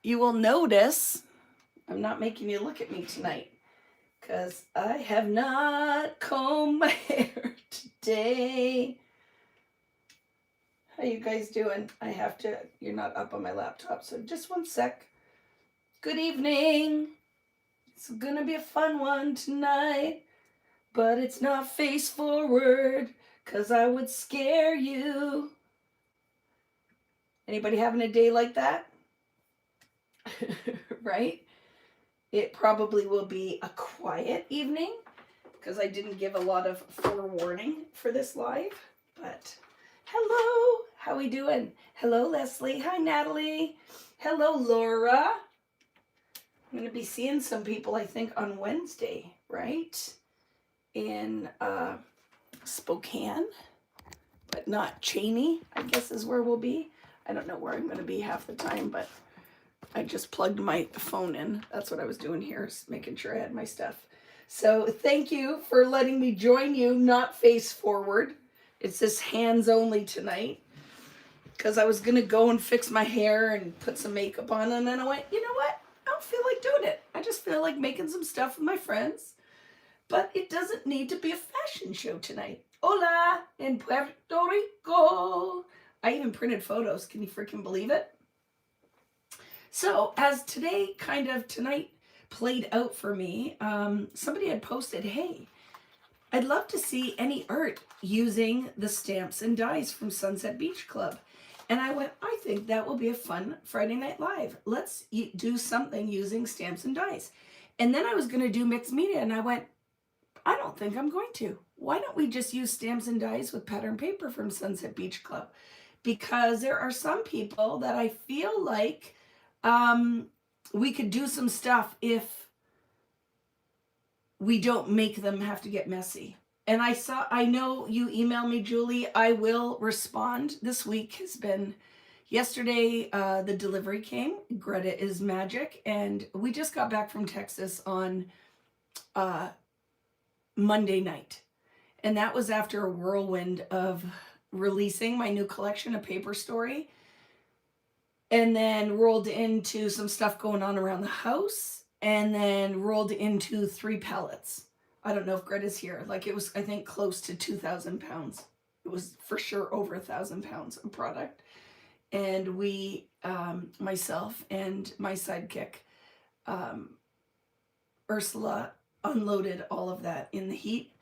you will notice I'm not making you look at me tonight because I have not combed my hair today. How you guys doing? You're not up on my laptop, so just one sec. Good evening. It's gonna be a fun one tonight, but it's not face forward because I would scare you. Anybody having a day like that? Right? It probably will be a quiet evening because I didn't give a lot of forewarning for this live. But hello, how we doing? Hello, Leslie. Hi, Natalie. Hello, Laura. I'm going to be seeing some people, I think, on Wednesday, right? In Spokane, but not Cheney, I guess is where we'll be. I don't know where I'm going to be half the time, but I just plugged my phone in. That's what I was doing here, is making sure I had my stuff. So thank you for letting me join you, not face forward. It's just hands only tonight. Because I was going to go and fix my hair and put some makeup on, and then I went, you know what? I don't feel like doing it. I just feel like making some stuff with my friends. But it doesn't need to be a fashion show tonight. Hola, in Puerto Rico. I even printed photos. Can you freaking believe it? So as tonight played out for me, somebody had posted, hey, I'd love to see any art using the stamps and dies from Sunset Beach Club. And I went, I think that will be a fun Friday Night Live. Let's do something using stamps and dies. And then I was going to do mixed media, and I went, I don't think I'm going to. Why don't we just use stamps and dies with pattern paper from Sunset Beach Club? Because there are some people that I feel like we could do some stuff if we don't make them have to get messy. And I know you emailed me, Julie. I will respond. This week has been, yesterday the delivery came. Greta is magic. And we just got back from Texas on Monday night. And that was after a whirlwind of releasing my new collection, A Paper Story. And then rolled into some stuff going on around the house. And then rolled into 3 pallets. I don't know if Greta's here. Like, it was, I think, close to 2,000 pounds. It was for sure over 1,000 pounds of product. And we, myself and my sidekick, Ursula, unloaded all of that in the heat.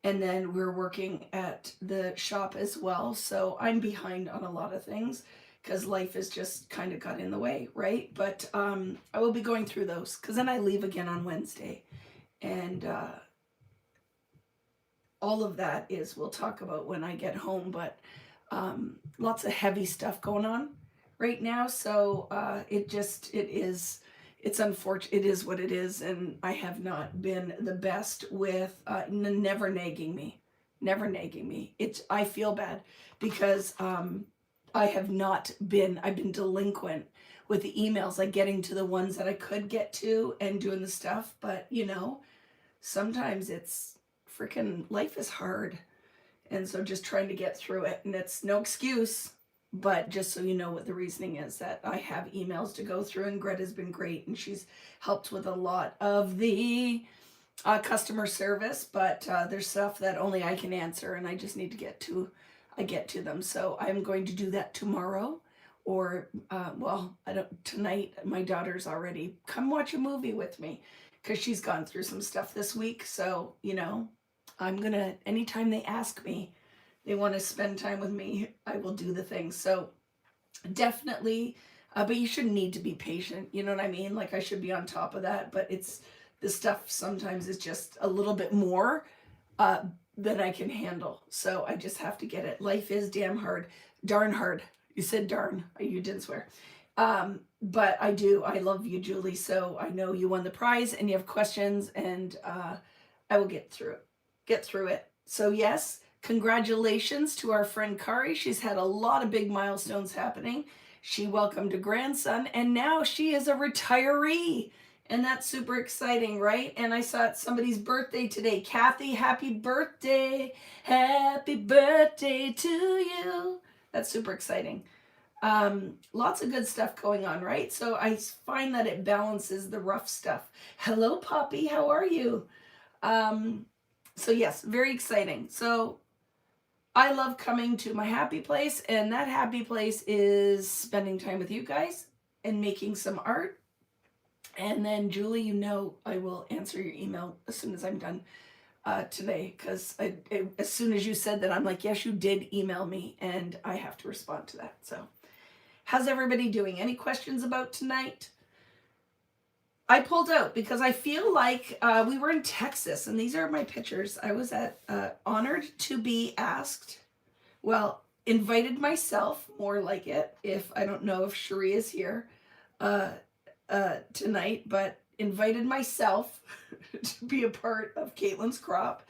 And then we're working at the shop as well. So I'm behind on a lot of things because life has just kind of got in the way, right? But I will be going through those because then I leave again on Wednesday. And all of that we'll talk about when I get home, but lots of heavy stuff going on right now. So it's unfortunate. It is what it is. And I have not been the best with never nagging me. I feel bad because I've been delinquent with the emails, like getting to the ones that I could get to and doing the stuff. But sometimes it's freaking, life is hard. And so just trying to get through it, and it's no excuse, but just so you know what the reasoning is, that I have emails to go through, and Greta's been great, and she's helped with a lot of the customer service, but there's stuff that only I can answer, and I just need to get to them. So I'm going to do that tomorrow, or tonight. My daughter's already come watch a movie with me because she's gone through some stuff this week. So I'm gonna, anytime they ask me, they want to spend time with me, I will do the things. So definitely, but you shouldn't need to be patient. You know what I mean? Like, I should be on top of that, but the stuff sometimes is just a little bit more than I can handle. So I just have to get it. Life is damn hard, darn hard. You said darn, you didn't swear. But I love you, Julie. So I know you won the prize and you have questions, and I will get through it. So yes, congratulations to our friend Kari. She's had a lot of big milestones happening. She welcomed a grandson, and now she is a retiree. And that's super exciting, right? And I saw it's somebody's birthday today. Kathy, happy birthday. Happy birthday to you. That's super exciting. Lots of good stuff going on, right? So I find that it balances the rough stuff. Hello, Poppy. How are you? So yes, very exciting. So I love coming to my happy place, and that happy place is spending time with you guys and making some art. And then Julie, you know, I will answer your email as soon as I'm done today, because as soon as you said that, I'm like, yes, you did email me, and I have to respond to that. So how's everybody doing? Any questions about tonight? I pulled out because I feel like we were in Texas, and these are my pictures. I was honored to be asked, well, invited myself, more like it, if I don't know if Cherie is here uh, tonight, but invited myself to be a part of Caitlin's crop.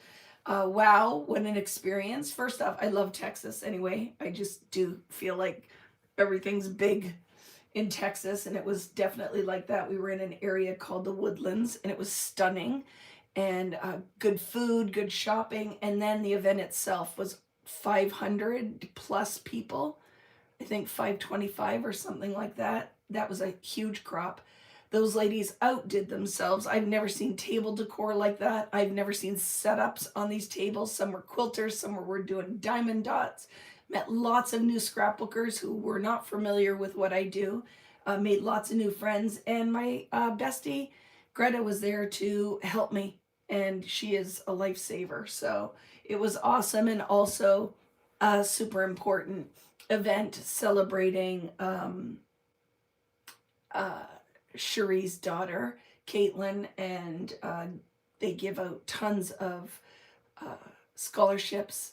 Wow, what an experience. First off, I love Texas anyway. I just do feel like everything's big in Texas, and it was definitely like that. We were in an area called the Woodlands, and it was stunning, and good food, good shopping, and then the event itself was 500 plus people. I think 525 or something like that. That was a huge crop. Those ladies outdid themselves. I've never seen table decor like that. I've never seen setups on these tables. Some were quilters, some were doing diamond dots. Met lots of new scrapbookers who were not familiar with what I do. Made lots of new friends, and my bestie Greta was there to help me, and she is a lifesaver. So it was awesome, and also a super important event celebrating Cherie's daughter, Caitlin, and they give out tons of scholarships.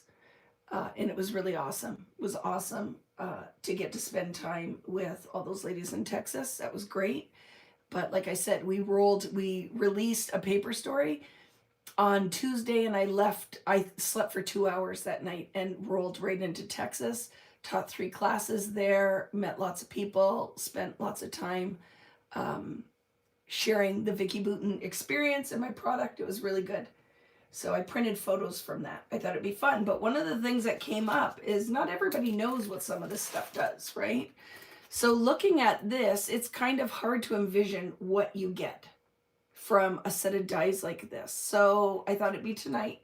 And it was really awesome. It was awesome to get to spend time with all those ladies in Texas. That was great. But like I said, we released a paper story on Tuesday, and I slept for 2 hours that night and rolled right into Texas, taught 3 classes there, met lots of people, spent lots of time sharing the Vicky Booten experience and my product. It was really good. So I printed photos from that. I thought it'd be fun. But one of the things that came up is not everybody knows what some of this stuff does, right? So looking at this, it's kind of hard to envision what you get from a set of dies like this. So I thought it'd be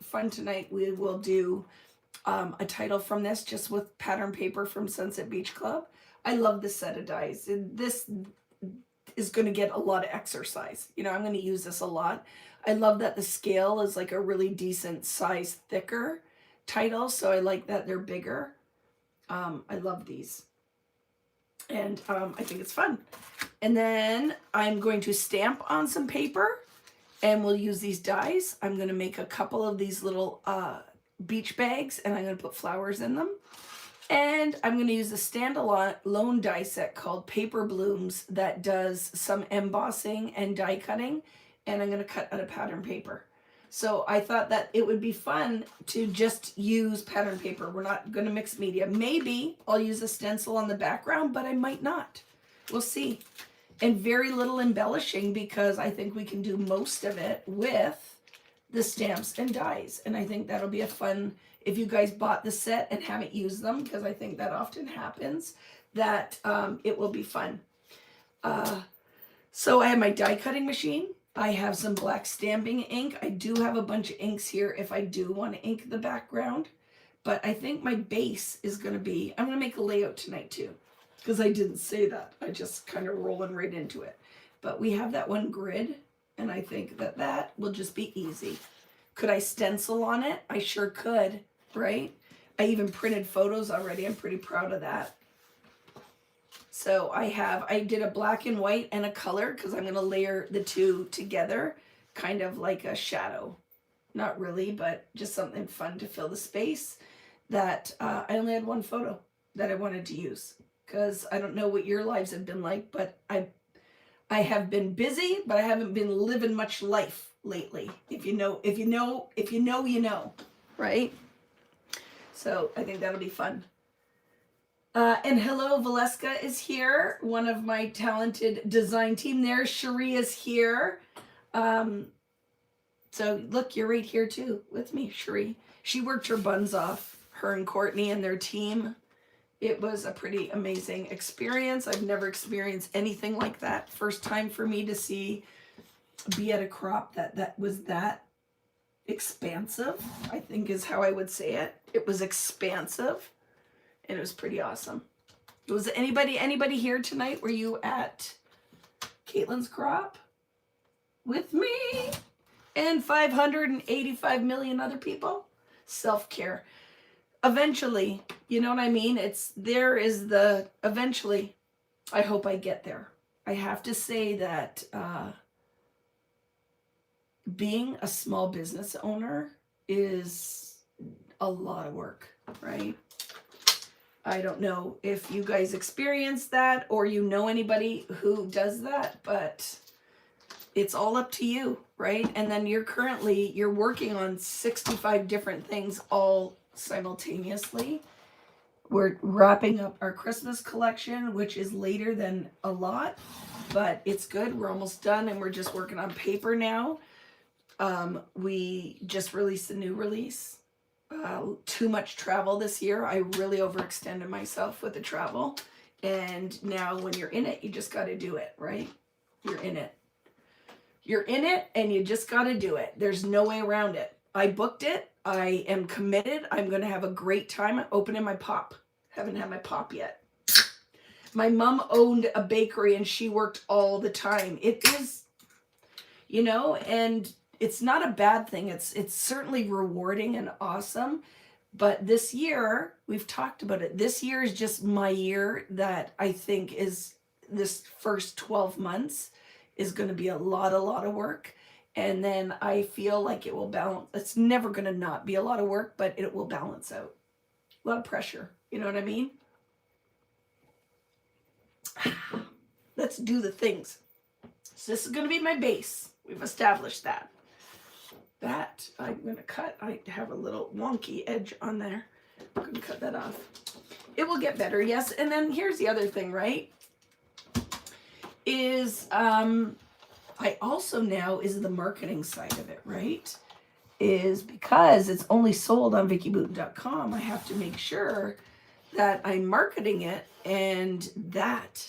fun tonight. We will do a title from this just with pattern paper from Sunset Beach Club. I love this set of dies. This is going to get a lot of exercise. You know, I'm going to use this a lot. I love that the scale is like a really decent size thicker title, so I like that they're bigger. I love these, and I think it's fun. And then I'm going to stamp on some paper, and we'll use these dies. I'm going to make a couple of these little beach bags, and I'm going to put flowers in them. And I'm going to use a standalone die set called Paper Blooms that does some embossing and die cutting, and I'm going to cut out of pattern paper. So I thought that it would be fun to just use pattern paper. We're not going to mix media. Maybe I'll use a stencil on the background, but I might not. We'll see. And very little embellishing, because I think we can do most of it with the stamps and dies. And I think that'll be a fun, if you guys bought the set and haven't used them, because I think that often happens, that it will be fun. So I have my die cutting machine. I have some black stamping ink. I do have a bunch of inks here if I do want to ink the background. But I think my base is going to be, I'm going to make a layout tonight too, because I didn't say that. I just kind of rolling right into it. But we have that one grid, and I think that that will just be easy. Could I stencil on it? I sure could, right? I even printed photos already. I'm pretty proud of that. So I did a black and white and a color, because I'm going to layer the two together, kind of like a shadow. Not really, but just something fun to fill the space. That I only had one photo that I wanted to use, because I don't know what your lives have been like, but I have been busy, but I haven't been living much life lately. If you know, you know, right? So I think that'll be fun. And hello, Valeska is here, one of my talented design team there. Cherie is here. So look, you're right here too with me, Cherie. She worked her buns off, her and Courtney and their team It was a pretty amazing experience. I've never experienced anything like that. First time for me to be at a crop that was that expansive, I think is how I would say it. It was expansive and it was pretty awesome. Was anybody here tonight? Were you at Caitlin's crop with me and 585 million other people? Self-care. Eventually, you know what I mean? Eventually, I hope I get there. I have to say that being a small business owner is a lot of work, right? I don't know if you guys experience that or you know anybody who does that, but it's all up to you, right? And then you're working on 65 different things all simultaneously. We're wrapping up our Christmas collection, which is later than a lot, but it's good. We're almost done and we're just working on paper now. We just released a new release. Too much travel this year. I really overextended myself with the travel. And now when you're in it, you just got to do it, right? You're in it. You're in it and you just got to do it. There's no way around it. I booked it. I am committed. I'm going to have a great time opening my pop. Haven't had my pop yet. My mom owned a bakery and she worked all the time. It is, and it's not a bad thing. It's certainly rewarding and awesome. But this year, we've talked about it. This year is just my year that I think is this first 12 months is going to be a lot of work. And then I feel like it will balance. It's never going to not be a lot of work, but it will balance out. A lot of pressure. You know what I mean? Let's do the things. So this is going to be my base. We've established that. That I'm going to cut. I have a little wonky edge on there. I'm going to cut that off. It will get better, yes. And then here's the other thing, right? Is I also now is the marketing side of it, right? Is because it's only sold on VickyBooten.com, I have to make sure that I'm marketing it, and that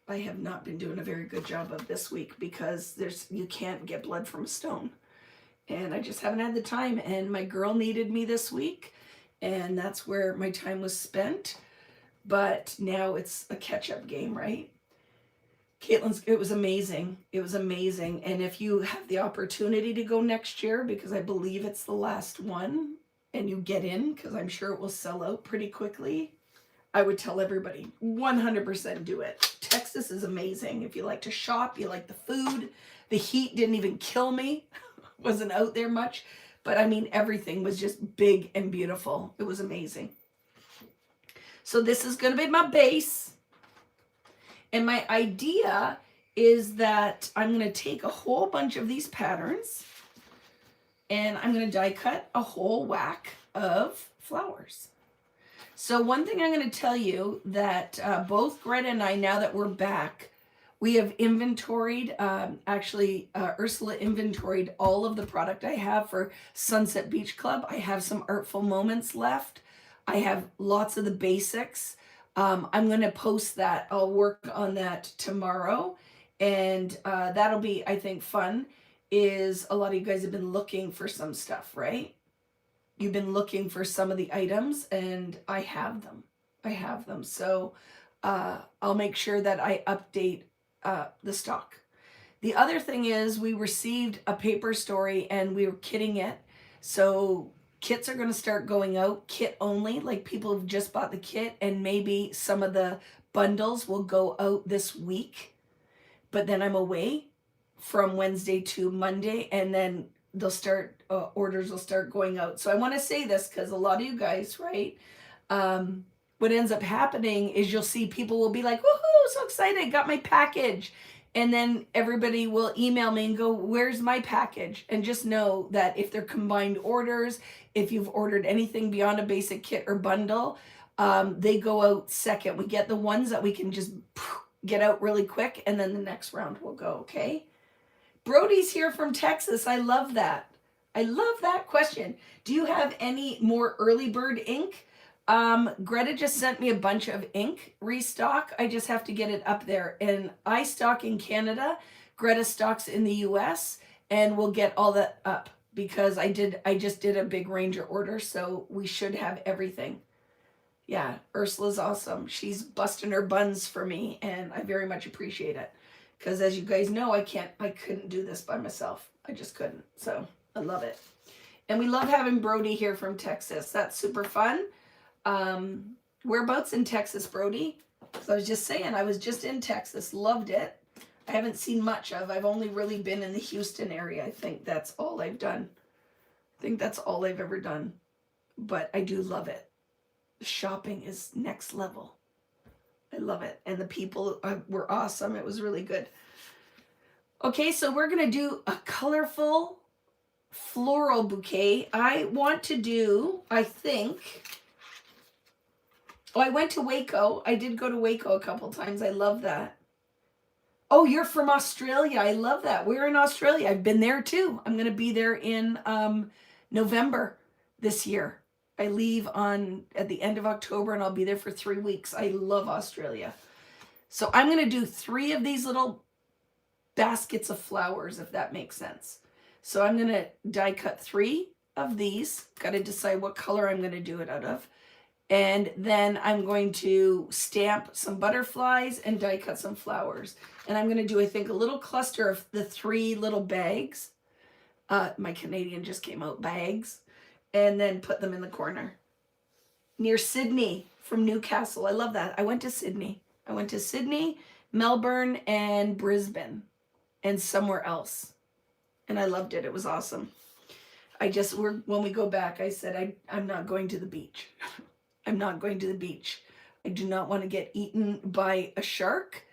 I have not been doing a very good job of this week because you can't get blood from a stone. And I just haven't had the time, and my girl needed me this week, and that's where my time was spent. But now it's a catch-up game, right? Caitlin's, it was amazing. It was amazing. And if you have the opportunity to go next year, because I believe it's the last one, and you get in, because I'm sure it will sell out pretty quickly, I would tell everybody, 100% do it. Texas is amazing. If you like to shop, you like the food, the heat didn't even kill me. Wasn't out there much, but I mean, everything was just big and beautiful. It was amazing. So this is going to be my base. And my idea is that I'm going to take a whole bunch of these patterns and I'm going to die cut a whole whack of flowers. So one thing I'm going to tell you that both Greta and I, now that we're back, we have inventoried, Ursula inventoried all of the product I have for Sunset Beach Club. I have some Artful Moments left. I have lots of the basics. I'm going to post that. I'll work on that tomorrow. And that'll be, I think, fun. Is a lot of you guys have been looking for some stuff, right? You've been looking for some of the items, and I have them. I have them. So I'll make sure that I update the stock. The other thing is we received a paper story and we were kitting it. So kits are going to start going out, kit only, like people have just bought the kit, and maybe some of the bundles will go out this week. But then I'm away from Wednesday to Monday, and then they'll start, orders will start going out. So I want to say this because a lot of you guys, right? What ends up happening is you'll see people will be like, woohoo, so excited, got my package. And then everybody will email me and go, where's my package? And just know that if they're combined orders, if you've ordered anything beyond a basic kit or bundle, they go out second. We get the ones that we can just get out really quick, and then the next round will go, okay? Brody's here from Texas. I love that. I love that question. Do you have any more early bird ink? Greta just sent me a bunch of ink restock. I just have to get it up there. And I stock in Canada, Greta stocks in the US, and we'll get all that up because I just did a big Ranger order, so we should have everything. Yeah, Ursula's awesome. She's busting her buns for me, and I very much appreciate it. Because as you guys know, I couldn't do this by myself. I just couldn't. So I love it. And we love having Brody here from Texas. That's super fun. Whereabouts in Texas, Brody? So I was just saying, I was just in Texas. Loved it. I haven't seen much of. I've only really been in the Houston area. I think that's all I've done. I think that's all I've ever done. But I do love it. The shopping is next level. I love it. And the people were awesome. It was really good. Okay, so we're going to do a colorful floral bouquet. I want to do, I think... Oh, I went to Waco. I did go to Waco a couple times. I love that. Oh, you're from Australia. I love that. We're in Australia. I've been there too. I'm going to be there in November this year. I leave at the end of October and I'll be there for 3 weeks. I love Australia. So I'm going to do 3 of these little baskets of flowers, if that makes sense. So I'm going to die cut 3 of these. Got to decide what color I'm going to do it out of. And then I'm going to stamp some butterflies and die cut some flowers. And I'm going to do, I think, a little cluster of the 3 little bags. My Canadian just came out, bags. And then put them in the corner. Near Sydney from Newcastle. I love that. I went to Sydney. I went to Sydney, Melbourne, and Brisbane. And somewhere else. And I loved it. It was awesome. When we go back, I said, I'm not going to the beach. I'm not going to the beach. I do not want to get eaten by a shark,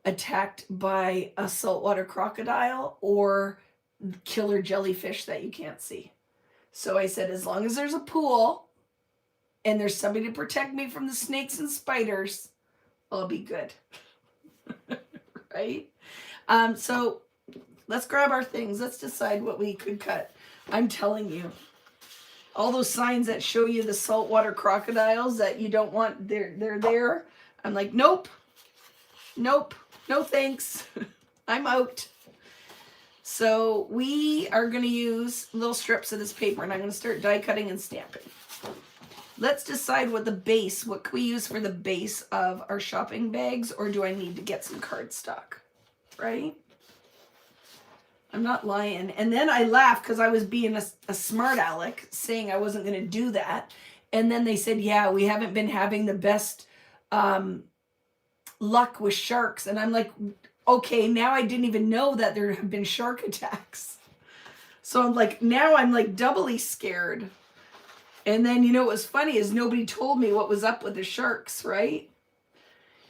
attacked by a saltwater crocodile, or killer jellyfish that you can't see. So I said, as long as there's a pool and there's somebody to protect me from the snakes and spiders, I'll be good. Right? So let's grab our things. Let's decide what we could cut. I'm telling you. All those signs that show you the saltwater crocodiles that you don't want, they're there. I'm like, nope, no thanks. I'm out. So we are going to use little strips of this paper, and I'm going to start die cutting and stamping. Let's decide what can we use for the base of our shopping bags, or do I need to get some cardstock, right? I'm not lying. And then I laughed because I was being a smart aleck, saying I wasn't going to do that. And then they said, yeah, we haven't been having the best luck with sharks. And I'm like, okay, now I didn't even know that there have been shark attacks. So I'm like, now I'm like doubly scared. And then, you know, what was funny is nobody told me what was up with the sharks, right?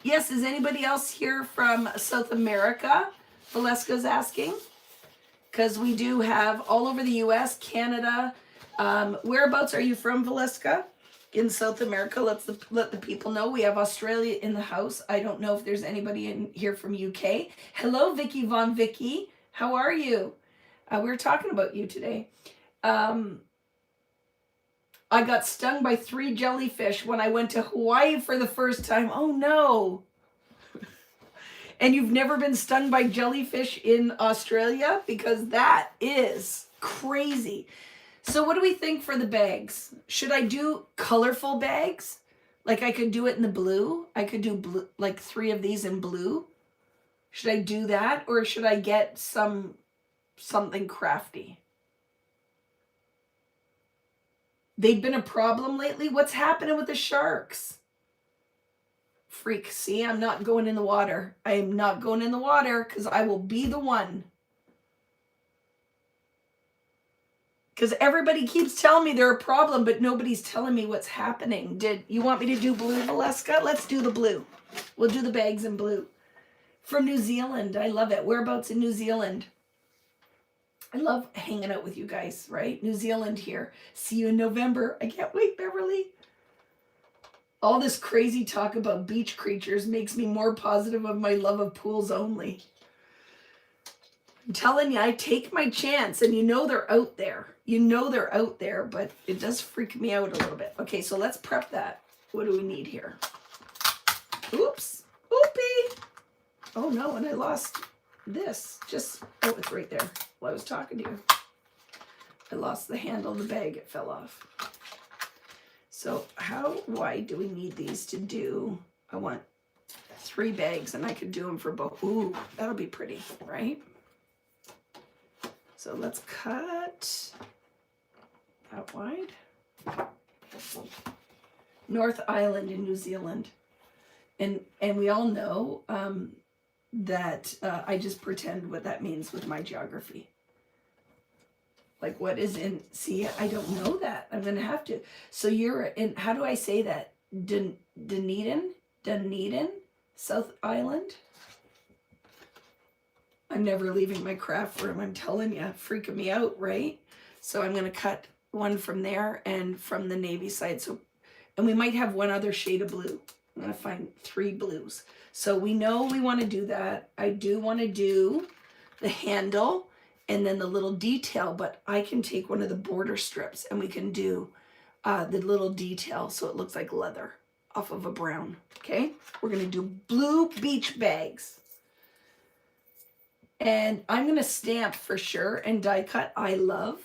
Yes, is anybody else here from South America? Valeska's asking. Because we do have all over the U.S., Canada. Whereabouts are you from, Valeska? In South America, let the people know. We have Australia in the house. I don't know if there's anybody in here from UK. Hello, Vicky Von Vicky. How are you? We were talking about you today. I got stung by 3 jellyfish when I went to Hawaii for the first time. Oh, no. And you've never been stung by jellyfish in Australia? Because that is crazy. So what do we think for the bags? Should I do colorful bags? Like I could do it in the blue. I could do blue, like 3 of these in blue. Should I do that? Or should I get something crafty? They've been a problem lately. What's happening with the sharks? Freak, see, I'm not going in the water. I am not going in the water because I will be the one. Because everybody keeps telling me they're a problem, but nobody's telling me what's happening. Did you want me to do blue, Valeska? Let's do the blue. We'll do the bags in blue. From New Zealand. I love it. Whereabouts in New Zealand? I love hanging out with you guys, right? New Zealand here. See you in November. I can't wait, Beverly. All this crazy talk about beach creatures makes me more positive of my love of pools only. I'm telling you, I take my chance, and you know they're out there. You know they're out there, but it does freak me out a little bit. Okay, so let's prep that. what do we need here? Oops. Oopie. Oh no, and I lost this. Oh, it's right there while I was talking to you. I lost the handle of the bag. It fell off. So how wide do we need these to do? I want 3 bags, and I could do them for both. Ooh, that'll be pretty, right? So let's cut that wide. North Island in New Zealand. And we all know that I just pretend what that means with my geography. Like what is in, see, I don't know that. I'm going to have to. So you're in, how do I say that? Dunedin, South Island? I'm never leaving my craft room. I'm telling you, freaking me out, right? So I'm going to cut one from there and from the navy side. So, and we might have one other shade of blue. I'm going to find 3 blues. So we know we want to do that. I do want to do the handle and then the little detail, but I can take one of the border strips and we can do the little detail so it looks like leather off of a brown. Okay, we're going to do blue beach bags. And I'm going to stamp for sure and die cut I love,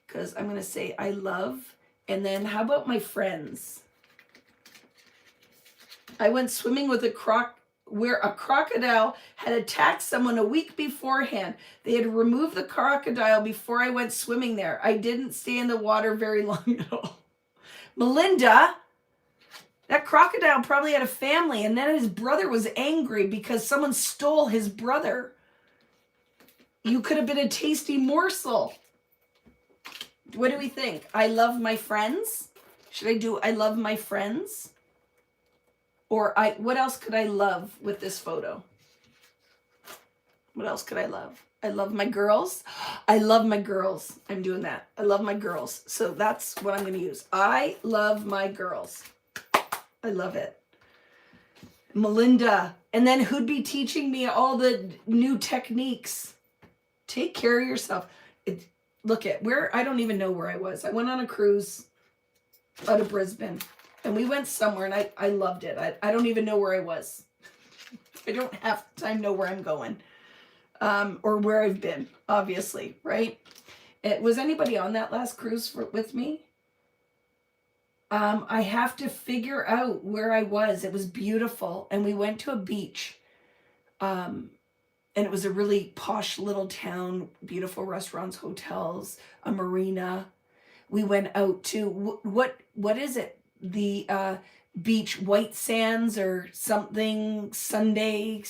because I'm going to say I love. And then how about my friends? I went swimming with where a crocodile had attacked someone a week beforehand. They had removed the crocodile before I went swimming there. I didn't stay in the water very long at all. Melinda, that crocodile probably had a family, and then his brother was angry because someone stole his brother. You could have been a tasty morsel. What do we think? I love my friends. Should I do I love my friends? Or what else could I love with this photo? What else could I love? I love my girls. I love my girls. I'm doing that. I love my girls. So that's what I'm going to use. I love my girls. I love it. Melinda. And then who'd be teaching me all the new techniques? Take care of yourself. Look at where, I don't even know where I was. I went on a cruise out of Brisbane. And we went somewhere, and I loved it. I don't even know where I was. I don't half the time know where I'm going. Or where I've been, obviously, right? Was anybody on that last cruise with me? I have to figure out where I was. It was beautiful. And we went to a beach. And it was a really posh little town, beautiful restaurants, hotels, a marina. We went out to, what is it? The beach, White Sands or something,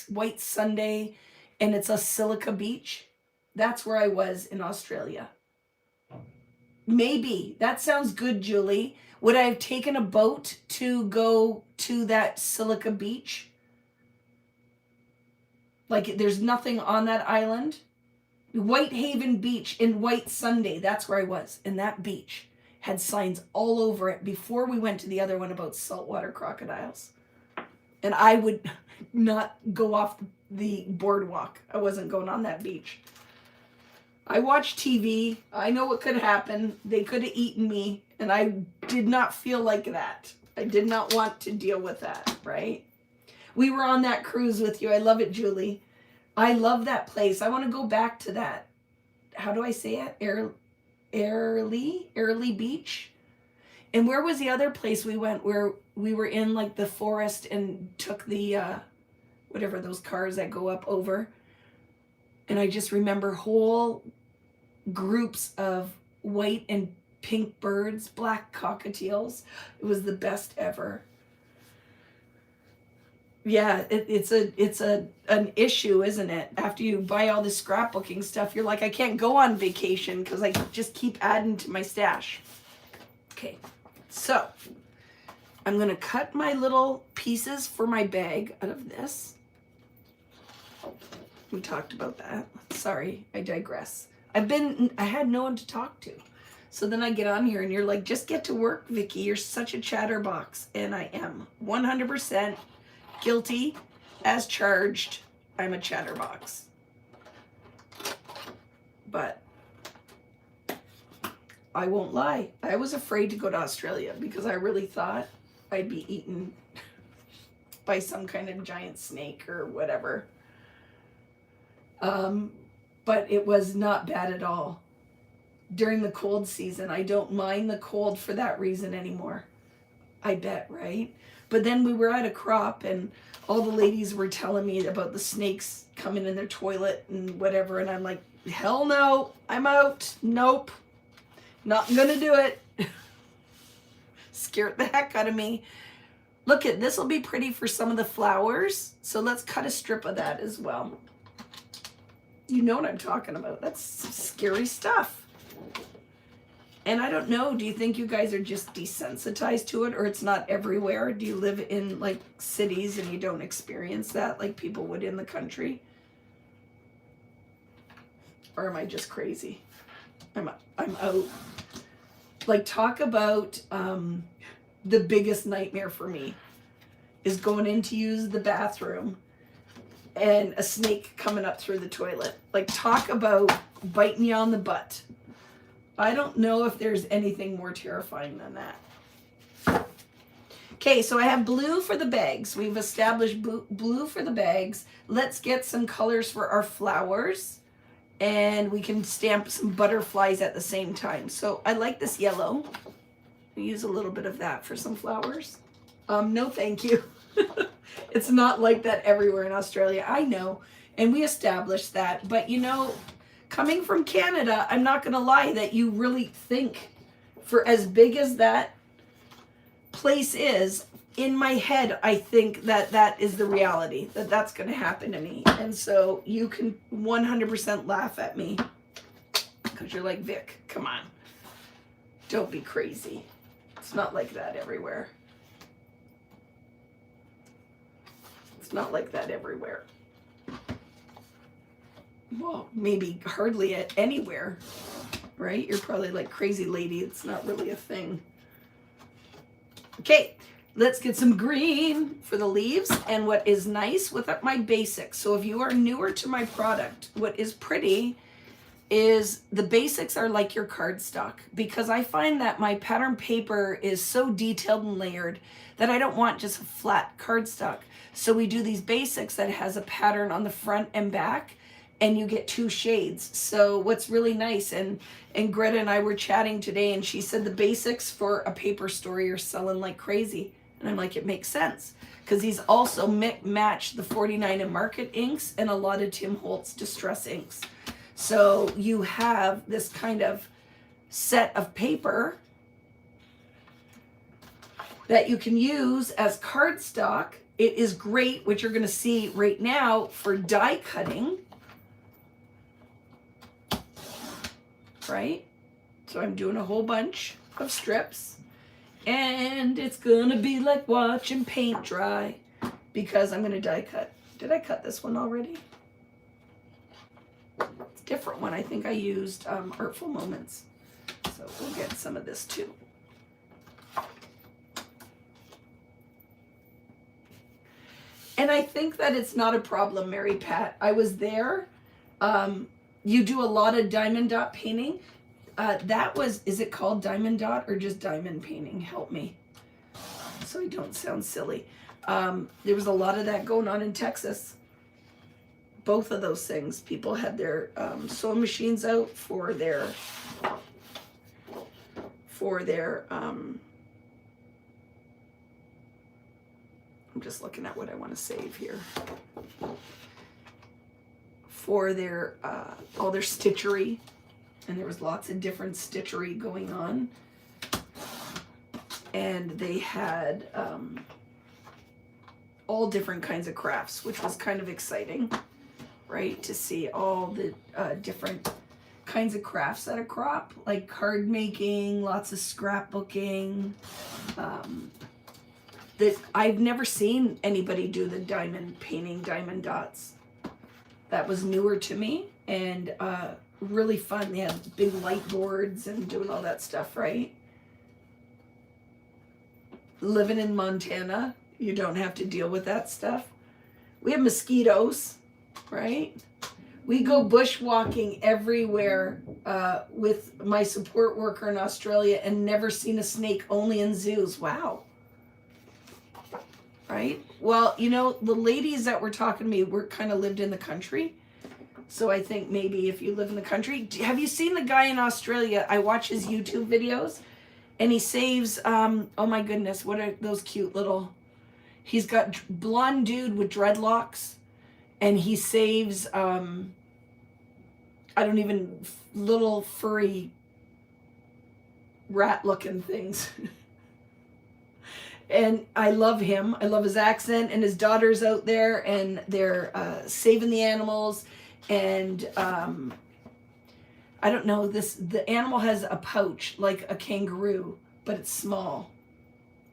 White Sunday, and it's a silica beach. That's where I was in Australia. Maybe. That sounds good, Julie. Would I have taken a boat to go to that silica beach? Like there's nothing on that island? Whitehaven Beach in White Sunday, that's where I was, in that beach. Had signs all over it before we went to the other one about saltwater crocodiles. And I would not go off the boardwalk. I wasn't going on that beach. I watch TV. I know what could happen. They could have eaten me. And I did not feel like that. I did not want to deal with that, right? We were on that cruise with you. I love it, Julie. I love that place. I want to go back to that. How do I say it? Airlie Beach. And where was the other place we went where we were in like the forest and took the whatever those cars that go up over? And I just remember whole groups of white and pink birds, black cockatiels. It was the best ever. Yeah, it's an issue, isn't it? After you buy all this scrapbooking stuff, you're like, I can't go on vacation because I just keep adding to my stash. Okay, so I'm going to cut my little pieces for my bag out of this. We talked about that. Sorry, I digress. I had no one to talk to. So then I get on here and you're like, just get to work, Vicky. You're such a chatterbox. And I am 100% guilty as charged. I'm a chatterbox. But I won't lie. I was afraid to go to Australia because I really thought I'd be eaten by some kind of giant snake or whatever. But it was not bad at all. During the cold season, I don't mind the cold for that reason anymore. I bet, right? But then we were at a crop and all the ladies were telling me about the snakes coming in their toilet and whatever. And I'm like, hell no, I'm out. Nope. Not gonna do it. Scared the heck out of me. Look at this will be pretty for some of the flowers. So let's cut a strip of that as well. You know what I'm talking about. That's some scary stuff. And I don't know, do you think you guys are just desensitized to it or it's not everywhere? Do you live in like cities and you don't experience that like people would in the country? Or am I just crazy? I'm out. Like, talk about the biggest nightmare for me is going in to use the bathroom and a snake coming up through the toilet. Like, talk about biting you on the butt. I don't know if there's anything more terrifying than that. Okay, so I have blue for the bags. We've established blue for the bags. Let's get some colors for our flowers. And we can stamp some butterflies at the same time. So I like this yellow. I'll use a little bit of that for some flowers. No, thank you. It's not like that everywhere in Australia. I know. And we established that. But you know, coming from Canada, I'm not going to lie that you really think for as big as that place is, in my head, I think that that is the reality, that that's going to happen to me. And so you can 100% laugh at me because you're like, Vic, come on. Don't be crazy. It's not like that everywhere. It's not like that everywhere. Well, maybe hardly anywhere, right? You're probably like, crazy lady. It's not really a thing. Okay. Let's get some green for the leaves. And what is nice with my basics, so if you are newer to my product, what is pretty is the basics are like your cardstock, because I find that my pattern paper is so detailed and layered that I don't want just a flat cardstock. So we do these basics that has a pattern on the front and back, and you get 2 shades. So what's really nice, and Greta and I were chatting today, and she said the basics for a paper story are selling like crazy. And I'm like, it makes sense, because these also match the 49 and Market inks and a lot of Tim Holtz Distress inks. So you have this kind of set of paper that you can use as cardstock. It is great, which you're going to see right now, for die cutting. Right? So I'm doing a whole bunch of strips. And it's going to be like watching paint dry, because I'm going to die cut. Did I cut this one already? It's a different one. I think I used Artful Moments. So we'll get some of this too. And I think that it's not a problem, Mary Pat. I was there. You do a lot of diamond dot painting. That was, is it called diamond dot or just diamond painting? Help me, so I don't sound silly. There was a lot of that going on in Texas. Both of those things. People had their sewing machines out for their I'm just looking at what I want to save here. For their all their stitchery. And there was lots of different stitchery going on. And they had all different kinds of crafts, which was kind of exciting, right? To see all the different kinds of crafts at a crop, like card making, lots of scrapbooking. That I've never seen anybody do the diamond painting, diamond dots. That was newer to me, and really fun. They had big light boards and doing all that stuff, right? Living in Montana, you don't have to deal with that stuff. We have mosquitoes, right? We go bushwalking everywhere with my support worker in Australia and never seen a snake, only in zoos. Wow. right? Well, you know, the ladies that were talking to me were kind of lived in the country. So I think maybe if you live in the country, have you seen the guy in Australia? I watch his YouTube videos, and he saves, oh my goodness, what are those cute little, he's got blonde dude with dreadlocks, and he saves, I don't even, little furry rat looking things. And I love him. I love his accent, and his daughter's out there, and they're saving the animals. And I don't know, the animal has a pouch like a kangaroo, but it's small.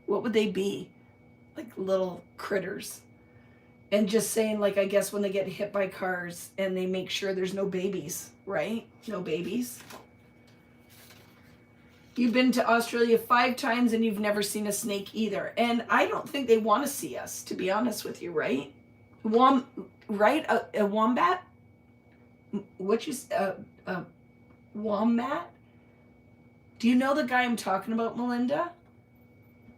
What would they be? Like little critters. And just saying, like, I guess when they get hit by cars, and they make sure there's no babies, right? No babies. You've been to Australia 5 times and you've never seen a snake either. And I don't think they want to see us, to be honest with you, right? Right? A wombat? What you wombat? Do you know the guy I'm talking about, Melinda?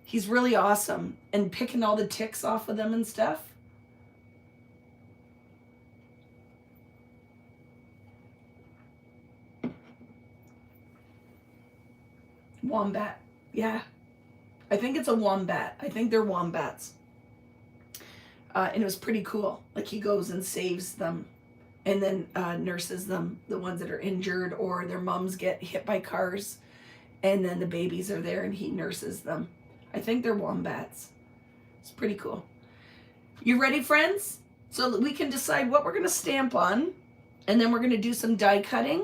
He's really awesome, and picking all the ticks off of them and stuff. Wombat. Yeah. I think it's a wombat. I think they're wombats. And it was pretty cool. Like, he goes and saves them, and then nurses them, the ones that are injured or their moms get hit by cars, and then the babies are there and he nurses them. I think they're wombats. It's pretty cool. You ready, friends? So that we can decide what we're going to stamp on, and then we're going to do some die cutting,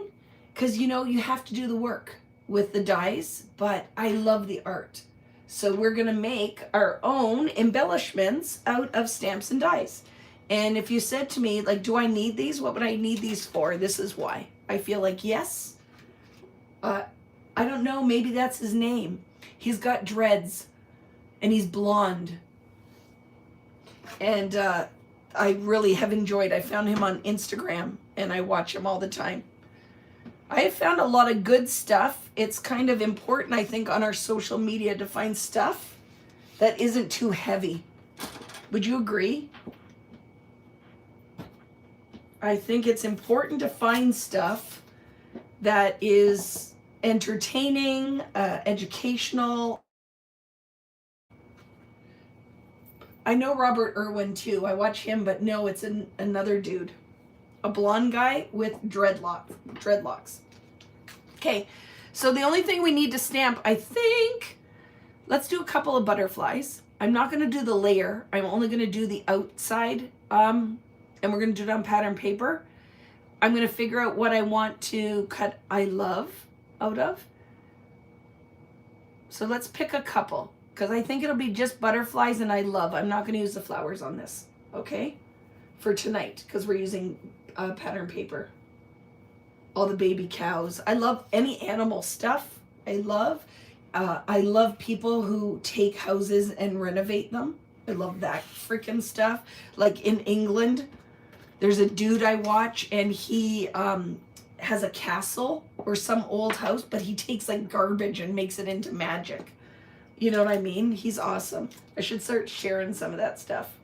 because, you know, you have to do the work with the dies, but I love the art. So we're going to make our own embellishments out of stamps and dies. And if you said to me, like, do I need these? What would I need these for? This is why. I feel like, yes. I don't know. Maybe that's his name. He's got dreads, and he's blonde. And I really have enjoyed. I found him on Instagram, and I watch him all the time. I have found a lot of good stuff. It's kind of important, I think, on our social media to find stuff that isn't too heavy. Would you agree? I think it's important to find stuff that is entertaining, educational. I know Robert Irwin too. I watch him, but no, it's another dude. A blonde guy with dreadlocks. Okay, so the only thing we need to stamp, I think, let's do a couple of butterflies. I'm not going to do the layer. I'm only going to do the outside, and we're going to do it on pattern paper. I'm going to figure out what I want to cut I love out of. So let's pick a couple, because I think it'll be just butterflies and I love. I'm not going to use the flowers on this, okay, for tonight, because we're using pattern paper. All the baby cows. I love any animal stuff. I love people who take houses and renovate them. I love that freaking stuff. Like in England, there's a dude I watch, and he has a castle or some old house, but he takes like garbage and makes it into magic. You know what I mean? He's awesome. I should start sharing some of that stuff.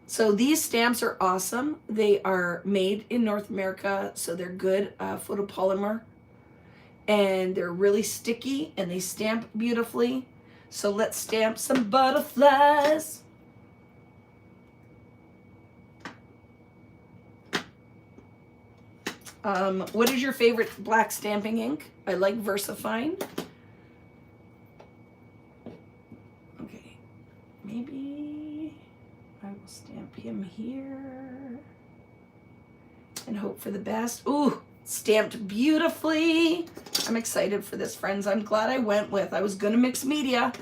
So these stamps are awesome. They are made in North America, so they're good photopolymer, and they're really sticky, and they stamp beautifully. So let's stamp some butterflies. What is your favorite black stamping ink? I like VersaFine. Okay, maybe I will stamp him here and hope for the best. Ooh, stamped beautifully. I'm excited for this, friends. I'm glad I went with. I was going to mix media.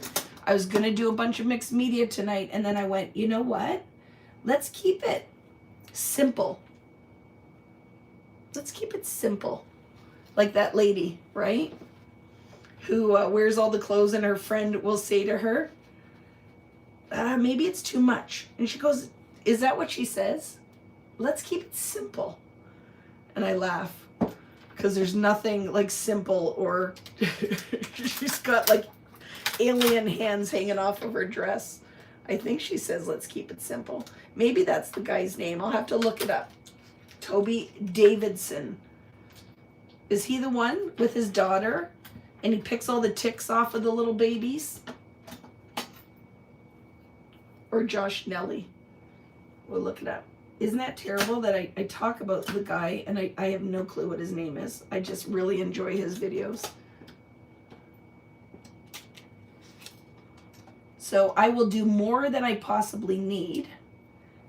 I was going to do a bunch of mixed media tonight, and then I went, you know what? Let's keep it simple. Let's keep it simple. Like that lady, right? Who wears all the clothes, and her friend will say to her, maybe it's too much. And she goes, is that what she says? Let's keep it simple. And I laugh, because there's nothing like simple, or she's got like alien hands hanging off of her dress. I think she says, let's keep it simple. Maybe that's the guy's name. I'll have to look it up. Toby Davidson. Is he the one with his daughter? And he picks all the ticks off of the little babies? Or Josh Nelly? We'll look it up. Isn't that terrible that I talk about the guy and I have no clue what his name is? I just really enjoy his videos. So I will do more than I possibly need.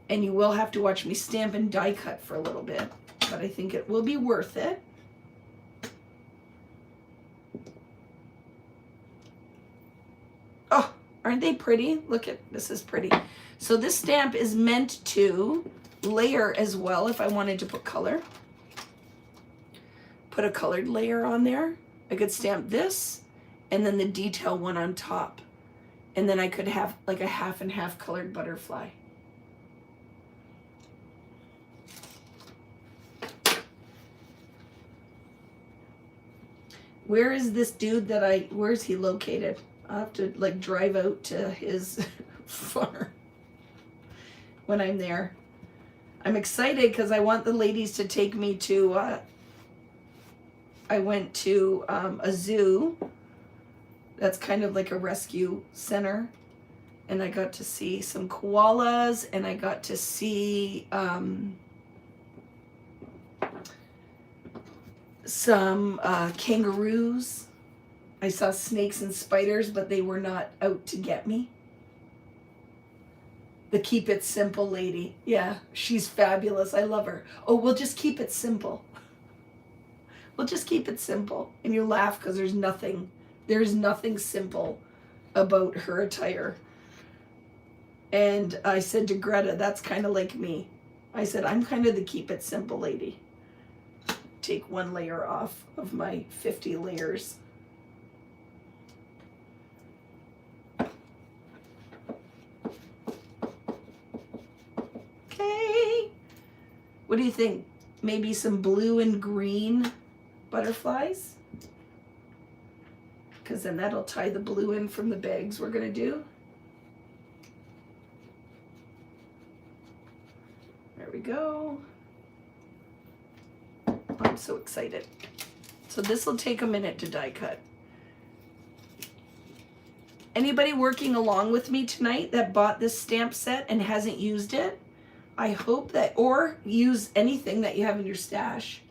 And you will have to watch me stamp and die cut for a little bit. But I think it will be worth it. Oh, aren't they pretty? Look at, this is pretty. So this stamp is meant to layer as well if I wanted to put color. Put a colored layer on there. I could stamp this and then the detail one on top. And then I could have like a half and half colored butterfly. Where is this dude that where's he located? I'll have to like drive out to his farm when I'm there. I'm excited because I want the ladies to take me to, I went to a zoo that's kind of like a rescue center. And I got to see some koalas and I got to see some kangaroos. I saw snakes and spiders, but they were not out to get me. The keep it simple lady. Yeah, she's fabulous. I love her. Oh, we'll just keep it simple. We'll just keep it simple. And you laugh because there's nothing simple about her attire. And I said to Greta, that's kind of like me. I said, I'm kind of the keep it simple lady. Take one layer off of my 50 layers. Okay. What do you think? Maybe some blue and green butterflies? Because then that'll tie the blue in from the bags we're going to do. There we go. I'm so excited. So this will take a minute to die cut. Anybody working along with me tonight that bought this stamp set and hasn't used it? I hope that, or use anything that you have in your stash.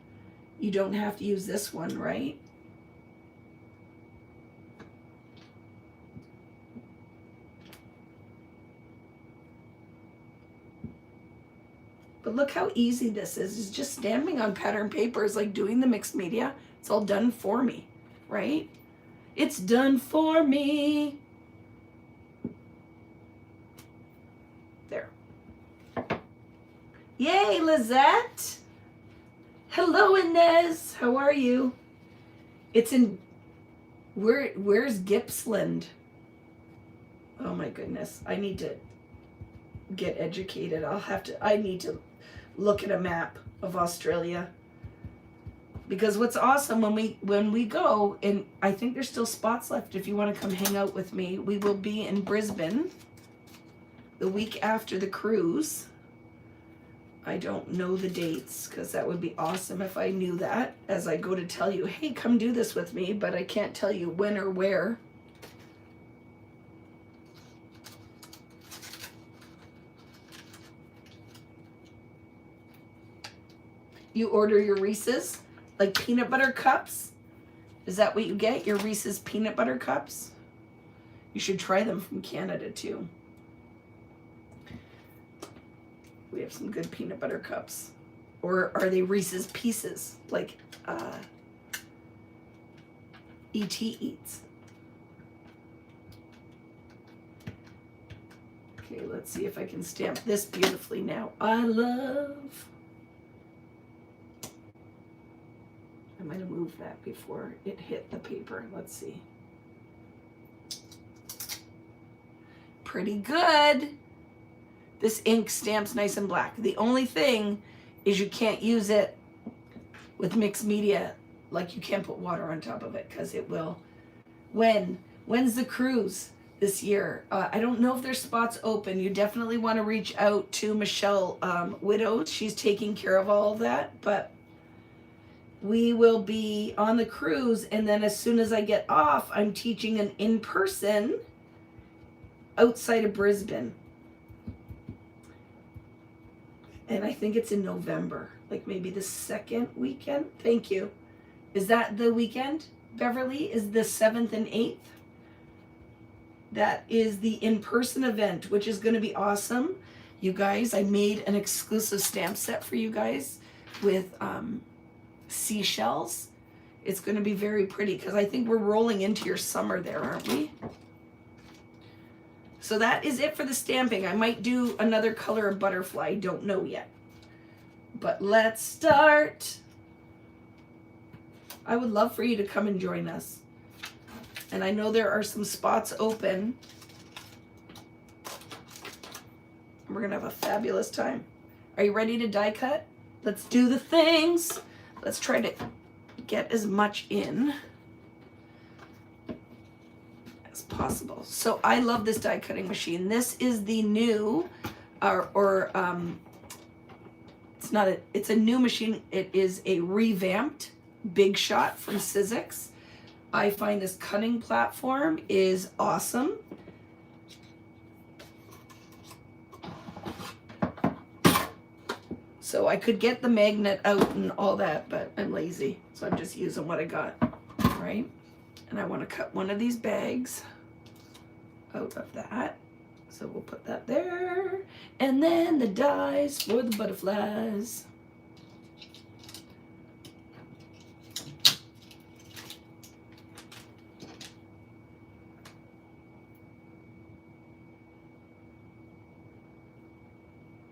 You don't have to use this one, right? But look how easy this is. It's just stamping on pattern paper is like doing the mixed media. It's all done for me, right? It's done for me. There. Yay, Lizette. Hello, Inez. How are you? It's in, where's Gippsland? Oh my goodness. I need to get educated. I need to look at a map of Australia. Because what's awesome when we go, and I think there's still spots left if you want to come hang out with me, we will be in Brisbane the week after the cruise. I don't know the dates because that would be awesome if I knew that as I go to tell you, hey, come do this with me, but I can't tell you when or where. You order your Reese's, like peanut butter cups. Is that what you get? Your Reese's peanut butter cups? You should try them from Canada too. We have some good peanut butter cups. Or are they Reese's Pieces, like E.T. eats? Okay, let's see if I can stamp this beautifully now. I might have moved that before it hit the paper. Let's see. Pretty good. This ink stamps nice and black. The only thing is you can't use it with mixed media. Like you can't put water on top of it because it will. When's the cruise? this year. I don't know if there's spots open. You definitely want to reach out to Michelle Widows. She's taking care of all of that, but we will be on the cruise, and then as soon as I get off, I'm teaching an in-person outside of Brisbane. And I think it's in November, like maybe the second weekend. Thank you. Is that the weekend, Beverly? Is the 7th and 8th? That is the in-person event, which is going to be awesome. You guys, I made an exclusive stamp set for you guys with seashells. It's going to be very pretty because I think we're rolling into your summer there, aren't we? So that is it for the stamping. I might do another color of butterfly. Don't know yet. But let's start. I would love for you to come and join us. And I know there are some spots open. We're going to have a fabulous time. Are you ready to die cut? Let's do the things. Let's try to get as much in as possible. So I love this die cutting machine. This is the new, it's a new machine. It is a revamped Big Shot from Sizzix. I find this cutting platform is awesome. So I could get the magnet out and all that, but I'm lazy. So I'm just using what I got, right? And I want to cut one of these bags out of that. So we'll put that there. And then the dies for the butterflies.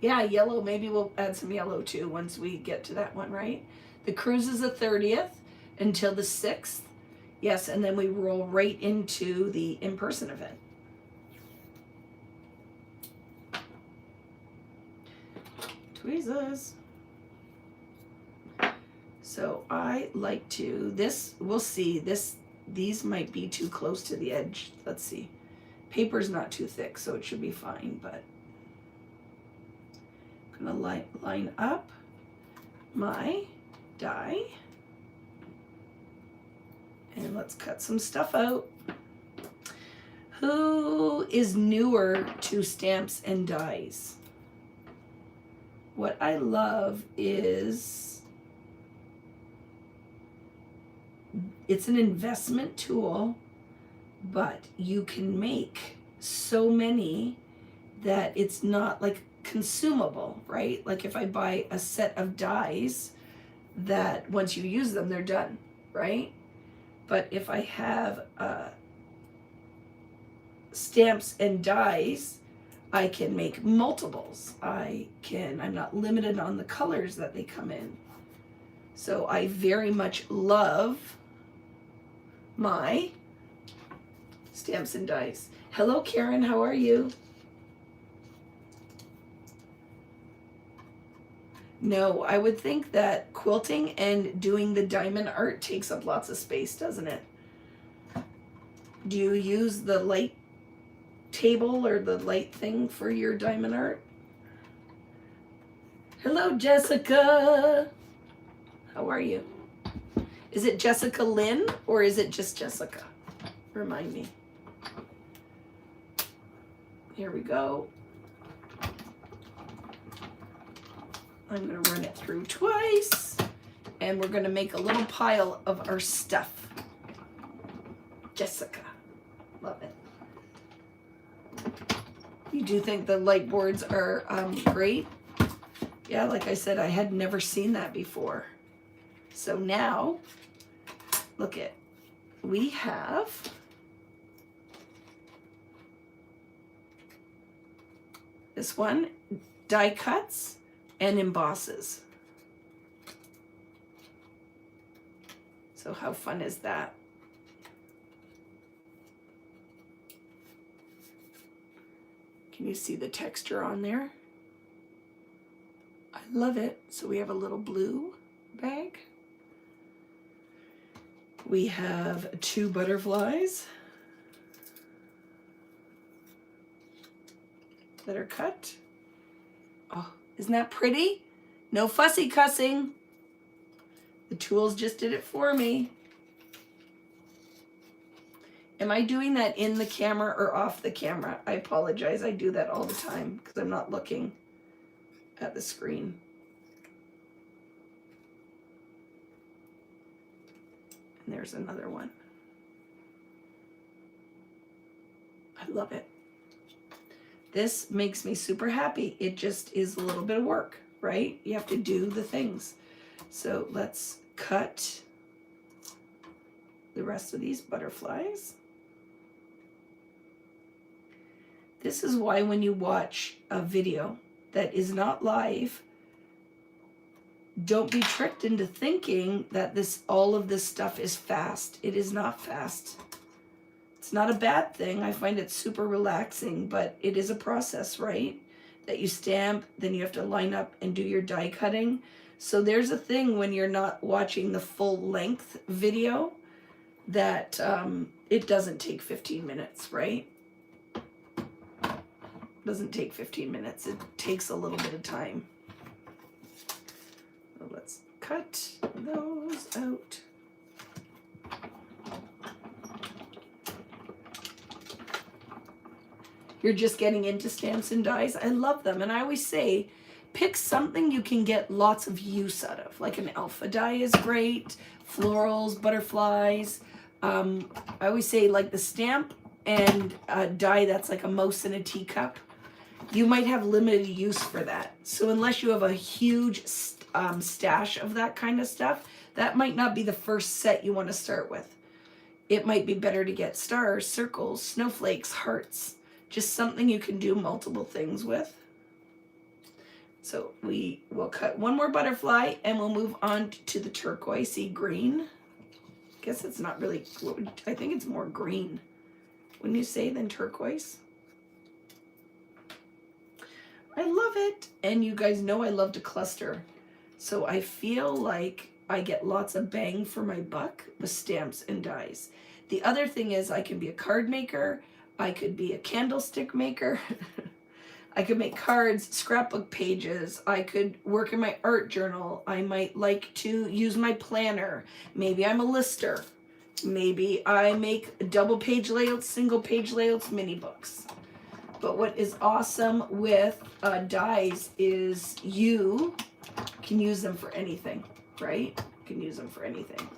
Yeah, yellow. Maybe we'll add some yellow too once we get to that one, right? The cruise is the 30th until the 6th. Yes, and then we roll right into the in-person event. Tweezers. So I like to, we'll see, these might be too close to the edge. Let's see. Paper's not too thick, so it should be fine, but I'm gonna line up my die. And let's cut some stuff out. Who is newer to stamps and dies? What I love is it's an investment tool, but you can make so many that it's not like consumable, right? Like if I buy a set of dies that once you use them, they're done, right? But if I have stamps and dies, I can make multiples. I'm not limited on the colors that they come in. So I very much love my stamps and dies. Hello, Karen, how are you? No, I would think that quilting and doing the diamond art takes up lots of space, doesn't it? Do you use the light table or the light thing for your diamond art? Hello, Jessica. How are you? Is it Jessica Lynn or is it just Jessica? Remind me. Here we go. I'm going to run it through twice, and we're going to make a little pile of our stuff. Jessica. Love it. You do think the light boards are great? Yeah, like I said, I had never seen that before. So now, look at, we have this one, die cuts and embosses. So how fun is that? Can you see the texture on there? I love it. So we have a little blue bag. We have 2 butterflies. that are cut. Oh, isn't that pretty? No fussy cussing. The tools just did it for me. Am I doing that in the camera or off the camera? I apologize. I do that all the time because I'm not looking at the screen. And there's another one. I love it. This makes me super happy. It just is a little bit of work, right? You have to do the things. So let's cut the rest of these butterflies. This is why when you watch a video that is not live, don't be tricked into thinking that all of this stuff is fast. It is not fast. It's not a bad thing. I find it super relaxing, but it is a process, right? That you stamp, then you have to line up and do your die cutting. So there's a thing when you're not watching the full length video that it doesn't take 15 minutes, right? Doesn't take 15 minutes. It takes a little bit of time. So let's cut those out. You're just getting into stamps and dies. I love them. And I always say, pick something you can get lots of use out of. Like an alpha die is great. Florals, butterflies. I always say like the stamp and a die that's like a mouse in a teacup. You might have limited use for that. So unless you have a huge stash of that kind of stuff, that might not be the first set you want to start with. It might be better to get stars, circles, snowflakes, hearts. Just something you can do multiple things with. So we will cut one more butterfly and we'll move on to the turquoisey green. I guess it's not really, I think it's more green, wouldn't you say, than turquoise? I love it. And you guys know I love to cluster. So I feel like I get lots of bang for my buck with stamps and dies. The other thing is I can be a card maker. I could be a candlestick maker. I could make cards, scrapbook pages. I could work in my art journal. I might like to use my planner. Maybe I'm a lister. Maybe I make double page layouts, single page layouts, mini books. But what is awesome with dies is you can use them for anything, right? You can use them for anything.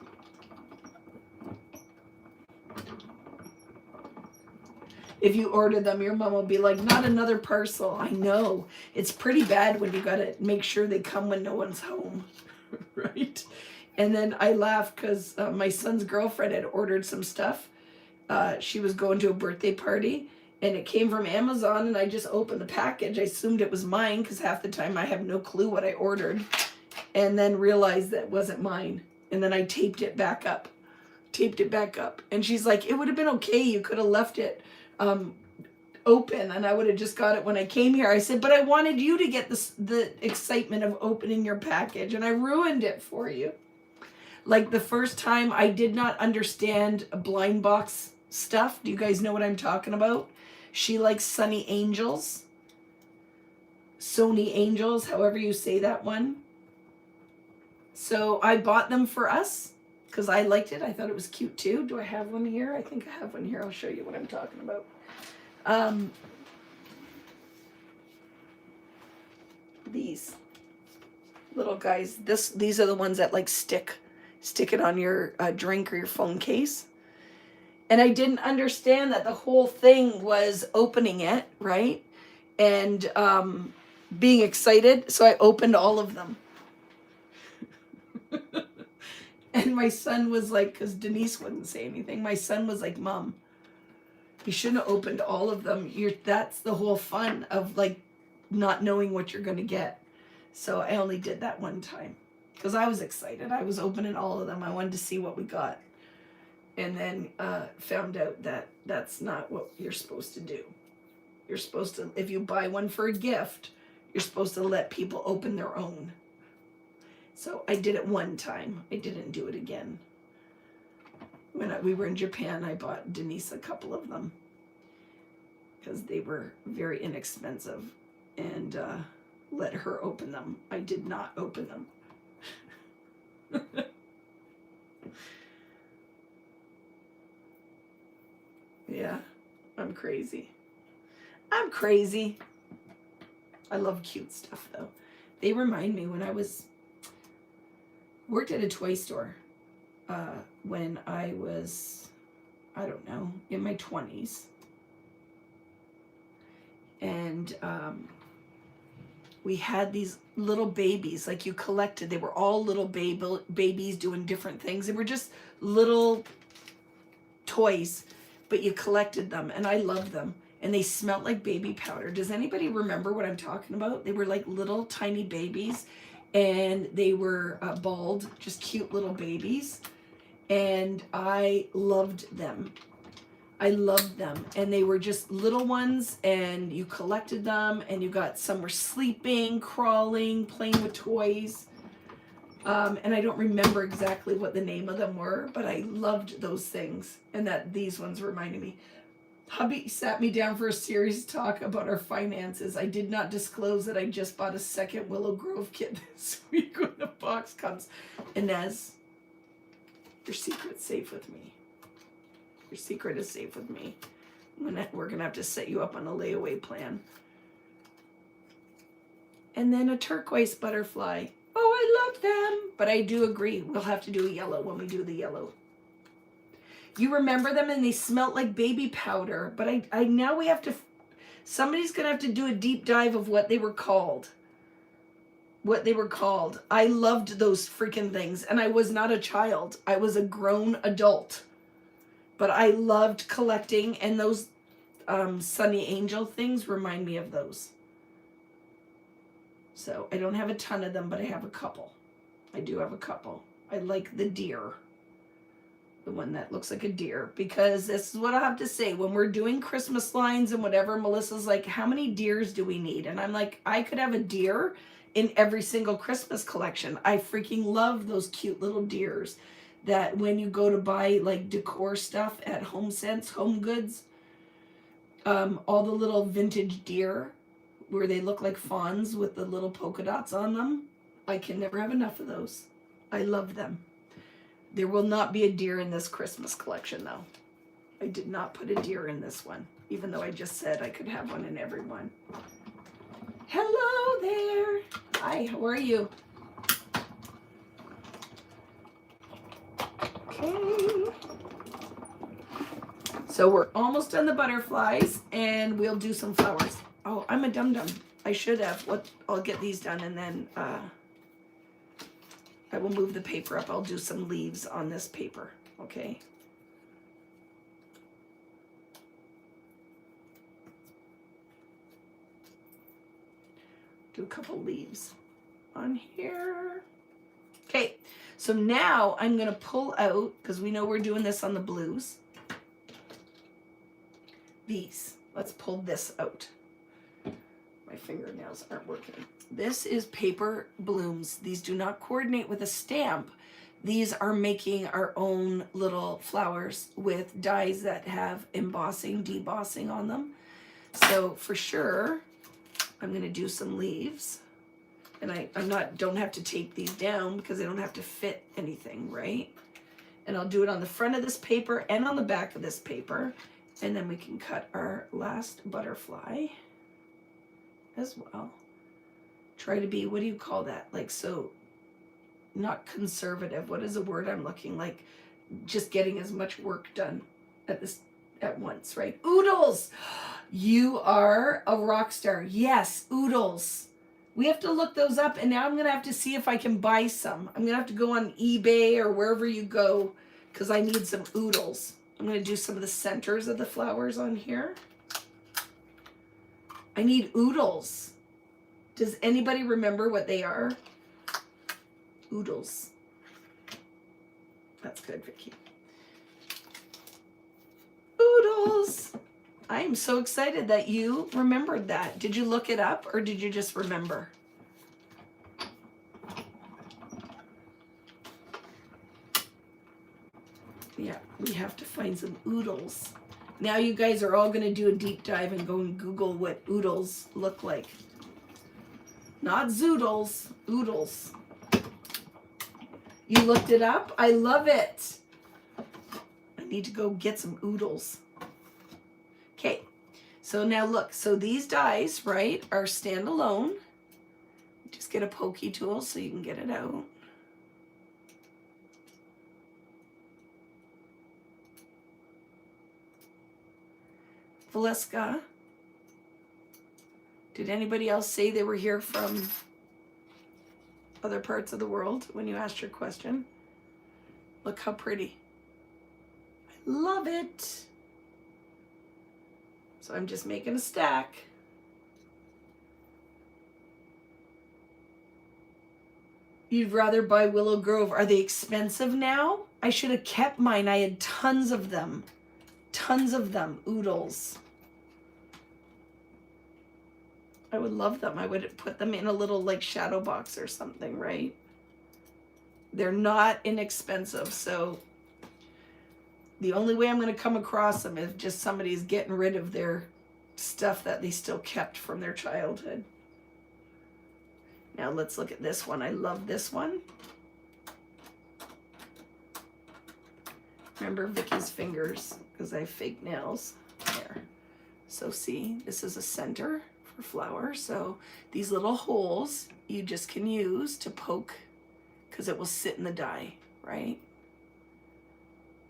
If you order them, your mom will be like, not another parcel. I know. It's pretty bad when you got to make sure they come when no one's home, right? And then I laughed because my son's girlfriend had ordered some stuff. She was going to a birthday party, and it came from Amazon, and I just opened the package. I assumed it was mine because half the time I have no clue what I ordered, and then realized that it wasn't mine. And then I taped it back up. And she's like, it would have been okay. You could have left it open and I would have just got it when I came here. I said, but I wanted you to get the excitement of opening your package, and I ruined it for you. Like the first time I did not understand blind box stuff. Do you guys know what I'm talking about? She likes Sony Angels, however you say that one. So I bought them for us because I liked it. I thought it was cute too. Do I have one here? I think I have one here. I'll show you what I'm talking about. These little guys, these are the ones that like stick it on your drink or your phone case. And I didn't understand that the whole thing was opening it, right? And being excited. So I opened all of them. And my son was like, because Denise wouldn't say anything, my son was like, Mom, you shouldn't have opened all of them. That's the whole fun of like not knowing what you're going to get. So I only did that one time because I was excited. I was opening all of them. I wanted to see what we got. And then found out that that's not what you're supposed to do. You're supposed to, if you buy one for a gift, you're supposed to let people open their own. So I did it one time. I didn't do it again. When we were in Japan, I bought Denise a couple of them. because they were very inexpensive, and let her open them. I did not open them. Yeah, I'm crazy. I'm crazy. I love cute stuff though. They remind me when I worked at a toy store when I was, I don't know, in my 20s. And we had these little babies, like you collected. They were all little babies doing different things. They were just little toys, but you collected them, and I loved them. And they smelled like baby powder. Does anybody remember what I'm talking about? They were like little tiny babies, and they were bald, just cute little babies. And I loved them. I loved them. And they were just little ones, and you collected them, and you got, some were sleeping, crawling, playing with toys. And I don't remember exactly what the name of them were, but I loved those things. And that these ones reminded me. Hubby sat me down for a serious talk about our finances. I did not disclose that I just bought a second Willow Grove kit this week when the box comes. Inez, your secret's safe with me. Your secret is safe with me. We're gonna have to set you up on a layaway plan. And then a turquoise butterfly. Oh, I love them. But I do agree, we'll have to do a yellow when we do the yellow. You remember them, and they smelled like baby powder. But I now we have to, somebody's going to have to do a deep dive of what they were called. What they were called. I loved those freaking things. And I was not a child. I was a grown adult. But I loved collecting. And those Sunny Angel things remind me of those. So I don't have a ton of them, but I have a couple. I do have a couple. I like the deer. The one that looks like a deer, because this is what I have to say. When we're doing Christmas lines and whatever, Melissa's like, how many deers do we need? And I'm like, I could have a deer in every single Christmas collection. I freaking love those cute little deers that when you go to buy like decor stuff at HomeSense, Home Goods, all the little vintage deer where they look like fawns with the little polka dots on them. I can never have enough of those. I love them. There will not be a deer in this Christmas collection, though. I did not put a deer in this one, even though I just said I could have one in every one. Hello there. Hi, how are you? Okay. So we're almost done the butterflies, and we'll do some flowers. Oh, I'm a dum-dum. I should have. I'll get these done, and then I will move the paper up. I'll do some leaves on this paper, okay? Do a couple leaves on here. Okay, so now I'm gonna pull out, because we know we're doing this on the blues. These, let's pull this out. My fingernails aren't working. This is paper blooms. These do not coordinate with a stamp. These are making our own little flowers with dies that have embossing, debossing on them. So for sure, I'm going to do some leaves. And I don't have to tape these down because I don't have to fit anything, right? And I'll do it on the front of this paper and on the back of this paper. And then we can cut our last butterfly as well. Try to be, what do you call that? Like, so not conservative. What is the word I'm looking like? Just getting as much work done at once, right? Oodles. You are a rock star. Yes, oodles. We have to look those up, and now I'm going to have to see if I can buy some. I'm going to have to go on eBay or wherever you go because I need some oodles. I'm going to do some of the centers of the flowers on here. I need oodles. Does anybody remember what they are? Oodles. That's good, Vicky. Oodles. I am so excited that you remembered that. Did you look it up or did you just remember? Yeah, we have to find some oodles. Now you guys are all going to do a deep dive and go and Google what oodles look like. Not zoodles, oodles. You looked it up? I love it. I need to go get some oodles. Okay, so now look. So these dies, right, are standalone. Just get a pokey tool so you can get it out. Valeska, did anybody else say they were here from other parts of the world when you asked your question? Look how pretty. I love it. So I'm just making a stack. You'd rather buy Willow Grove. Are they expensive now? I should have kept mine. I had tons of them. Tons of them. Oodles. I would love them. I would put them in a little like shadow box or something, right? They're not inexpensive. So the only way I'm going to come across them is just somebody's getting rid of their stuff that they still kept from their childhood. Now let's look at this one. I love this one. Remember Vicky's fingers because I have fake nails there. So see, this is a center for flower. So these little holes you just can use to poke because it will sit in the die, right?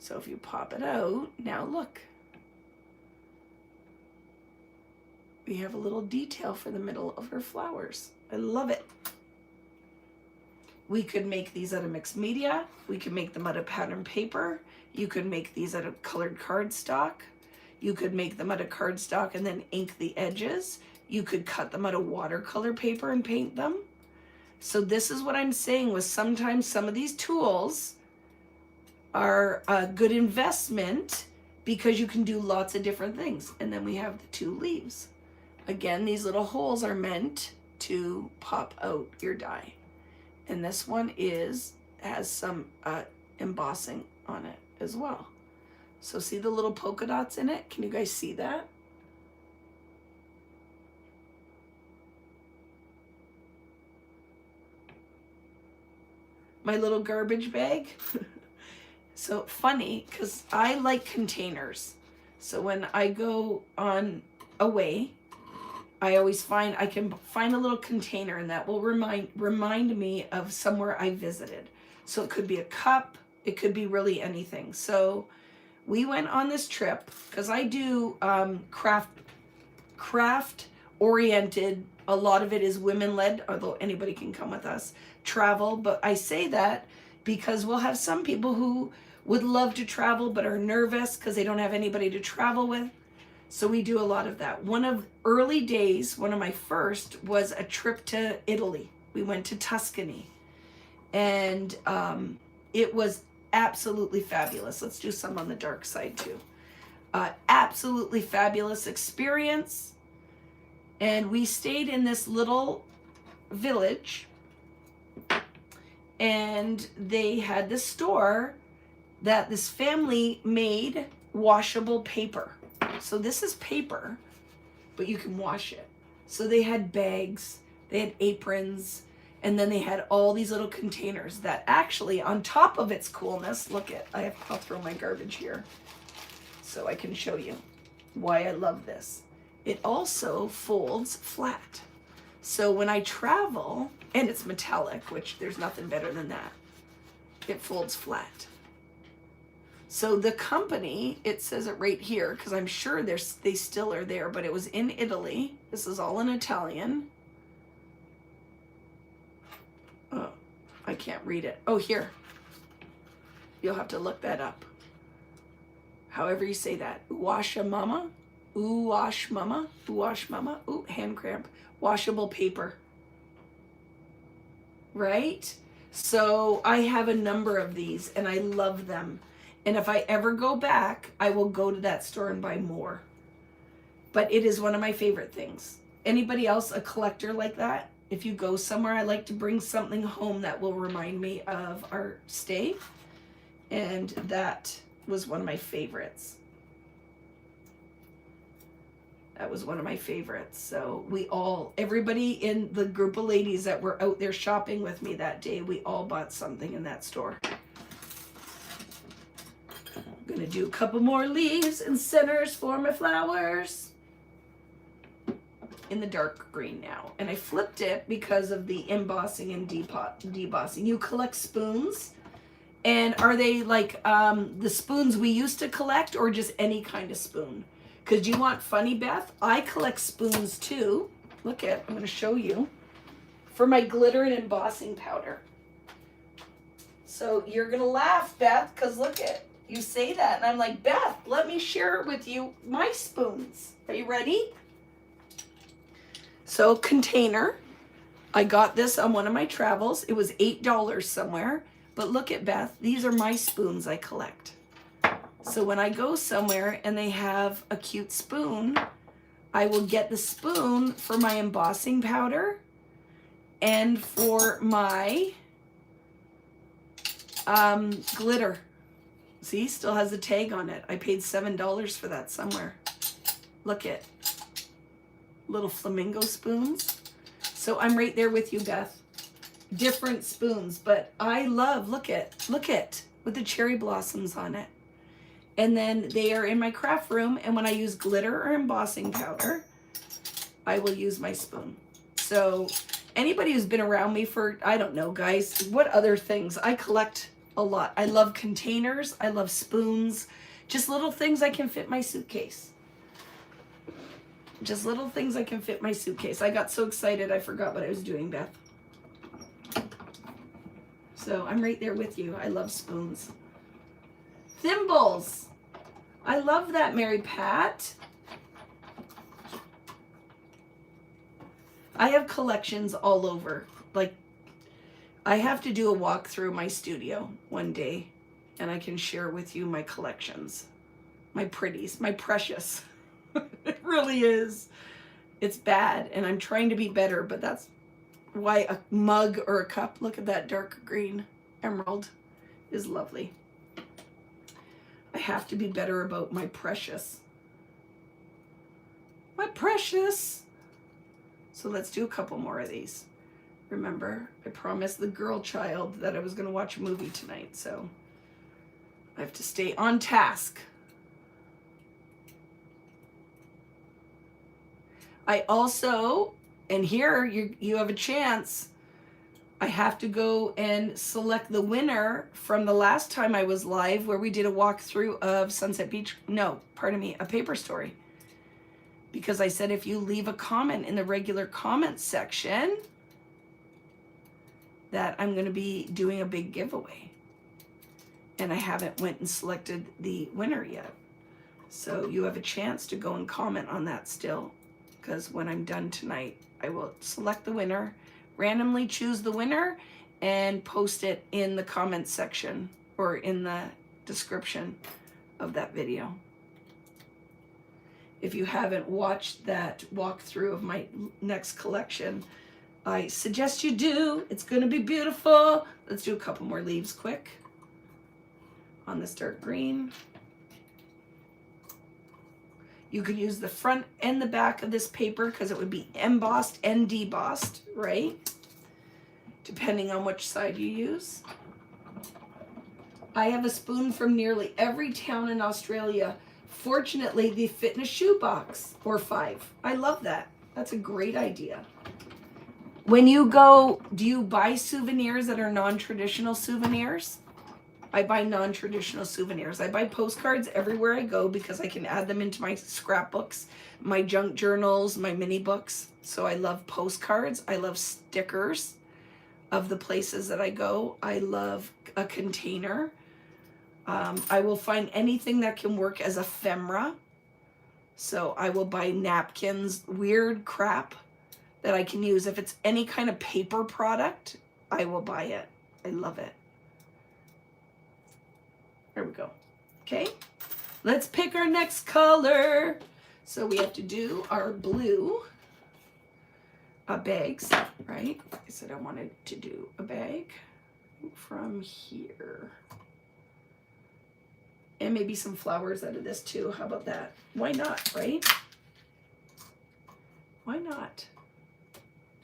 So if you pop it out, now look. We have a little detail for the middle of her flowers. I love it. We could make these out of mixed media. We could make them out of pattern paper. You could make these out of colored cardstock. You could make them out of cardstock and then ink the edges. You could cut them out of watercolor paper and paint them. So this is what I'm saying was sometimes some of these tools are a good investment because you can do lots of different things. And then we have the two leaves. Again, these little holes are meant to pop out your die. And this one has some embossing on it as well. So see the little polka dots in it? Can you guys see that? My little garbage bag. So funny, because I like containers. So when I go on away, I always I can find a little container and that will remind me of somewhere I visited. So it could be a cup, it could be really anything. So we went on this trip because I do craft oriented. A lot of it is women led, although anybody can come with us, travel. But I say that because we'll have some people who would love to travel but are nervous because they don't have anybody to travel with. So we do a lot of that. One of early days, one of my first, was a trip to Italy. We went to Tuscany. And it was absolutely fabulous. Let's do some on the dark side too. Absolutely fabulous experience. And we stayed in this little village. And they had this store that this family made washable paper. So this is paper, but you can wash it. So they had bags, they had aprons, and then they had all these little containers that actually, on top of its coolness, look at, I'll throw my garbage here so I can show you why I love this. It also folds flat. So when I travel, and it's metallic, which there's nothing better than that, it folds flat. So the company, it says it right here, because I'm sure they still are there, but it was in Italy. This is all in Italian. Oh, I can't read it. Oh, here. You'll have to look that up. However you say that. Uwasha mama. Uwash mama. Uwash mama. Ooh, hand cramp. Washable paper. Right? So I have a number of these and I love them. And if I ever go back, I will go to that store and buy more. But it is one of my favorite things. Anybody else a collector like that? If you go somewhere, I like to bring something home that will remind me of our stay. And that was one of my favorites. That was one of my favorites. So everybody in the group of ladies that were out there shopping with me that day, we all bought something in that store. I'm gonna do a couple more leaves and centers for my flowers in the dark green now. And I flipped it because of the embossing and debossing. You collect spoons, and are they like the spoons we used to collect, or just any kind of spoon? Because you want funny, Beth? I collect spoons too. Look at, I'm going to show you, for my glitter and embossing powder. So you're going to laugh, Beth, because look at, you say that, and I'm like, Beth, let me share with you my spoons. Are you ready? So container, I got this on one of my travels. It was $8 somewhere. But look at, Beth, these are my spoons I collect. So when I go somewhere and they have a cute spoon, I will get the spoon for my embossing powder and for my glitter. See, still has a tag on it. I paid $7 for that somewhere. Look at little flamingo spoons. So I'm right there with you, Beth. Different spoons, but I love, look at, with the cherry blossoms on it. And then they are in my craft room, and when I use glitter or embossing powder, I will use my spoon. So anybody who's been around me for, I don't know, guys, what other things? I collect a lot. I love containers. I love spoons. Just little things I can fit my suitcase. Just little things I can fit my suitcase. I got so excited I forgot what I was doing, Beth. So I'm right there with you. I love spoons. Thimbles. I love that, Mary Pat. I have collections all over. Like, I have to do a walk through my studio one day, and I can share with you my collections. My pretties, my precious. It really is. It's bad, and I'm trying to be better, but that's why a mug or a cup, look at that dark green emerald, is lovely. I have to be better about my precious. My precious. So let's do a couple more of these. Remember, I promised the girl child that I was going to watch a movie tonight, so I have to stay on task. I also, and here you have a chance, I have to go and select the winner from the last time I was live where we did a walkthrough of Sunset Beach. No, pardon me, a paper story. Because I said if you leave a comment in the regular comment section that I'm going to be doing a big giveaway. And I haven't went and selected the winner yet. So you have a chance to go and comment on that still. Because when I'm done tonight, I will select the winner, randomly choose the winner, and post it in the comments section or in the description of that video. If you haven't watched that walkthrough of my next collection, I suggest you do. It's going to be beautiful. Let's do a couple more leaves quick on this dark green. You could use the front and the back of this paper because it would be embossed and debossed, right? Depending on which side you use. I have a spoon from nearly every town in Australia. Fortunately, they fit in a shoebox or 5. I love that. That's a great idea. When you go, do you buy souvenirs that are non-traditional souvenirs? I buy non-traditional souvenirs. I buy postcards everywhere I go because I can add them into my scrapbooks, my junk journals, my mini books. So I love postcards. I love stickers of the places that I go. I love a container. I will find anything that can work as ephemera. So I will buy napkins, weird crap that I can use. If it's any kind of paper product, I will buy it. I love it. There we go. Okay, let's pick our next color. So we have to do our blue bags, right? I said I wanted to do a bag from here. And maybe some flowers out of this too. How about that? Why not, right? Why not?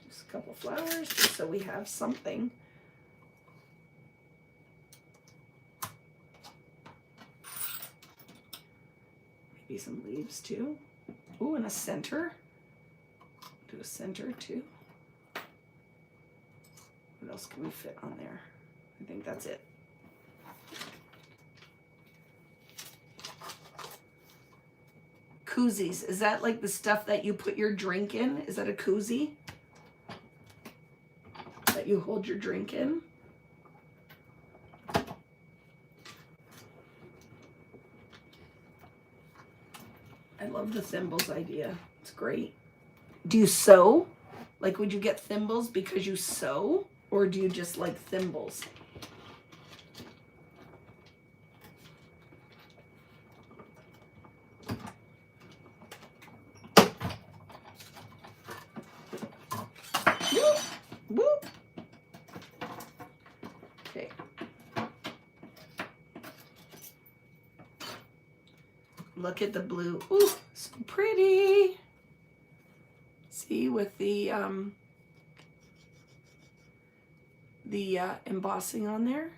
Just a couple flowers, just so we have something. Maybe some leaves too. Ooh, and a center. Do a center too. What else can we fit on there? I think that's it. Koozies. Is that like the stuff that you put your drink in? Is that a koozie? That you hold your drink in? I love the thimbles idea. It's great. Do you sew? Like, would you get thimbles because you sew? Or do you just like thimbles? Whoop, whoop. Okay. Look at the blue. Ooh, so pretty. See, with the embossing on there.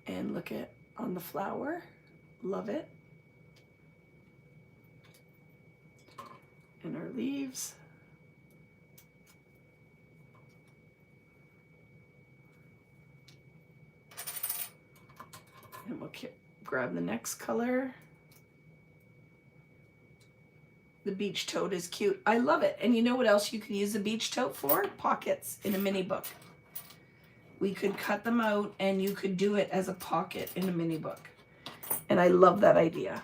And look at on the flower. Love it. And our leaves. And we'll grab the next color. The beach tote is cute. I love it. And you know what else you can use the beach tote for? Pockets in a mini book. We could cut them out and you could do it as a pocket in a mini book. And I love that idea.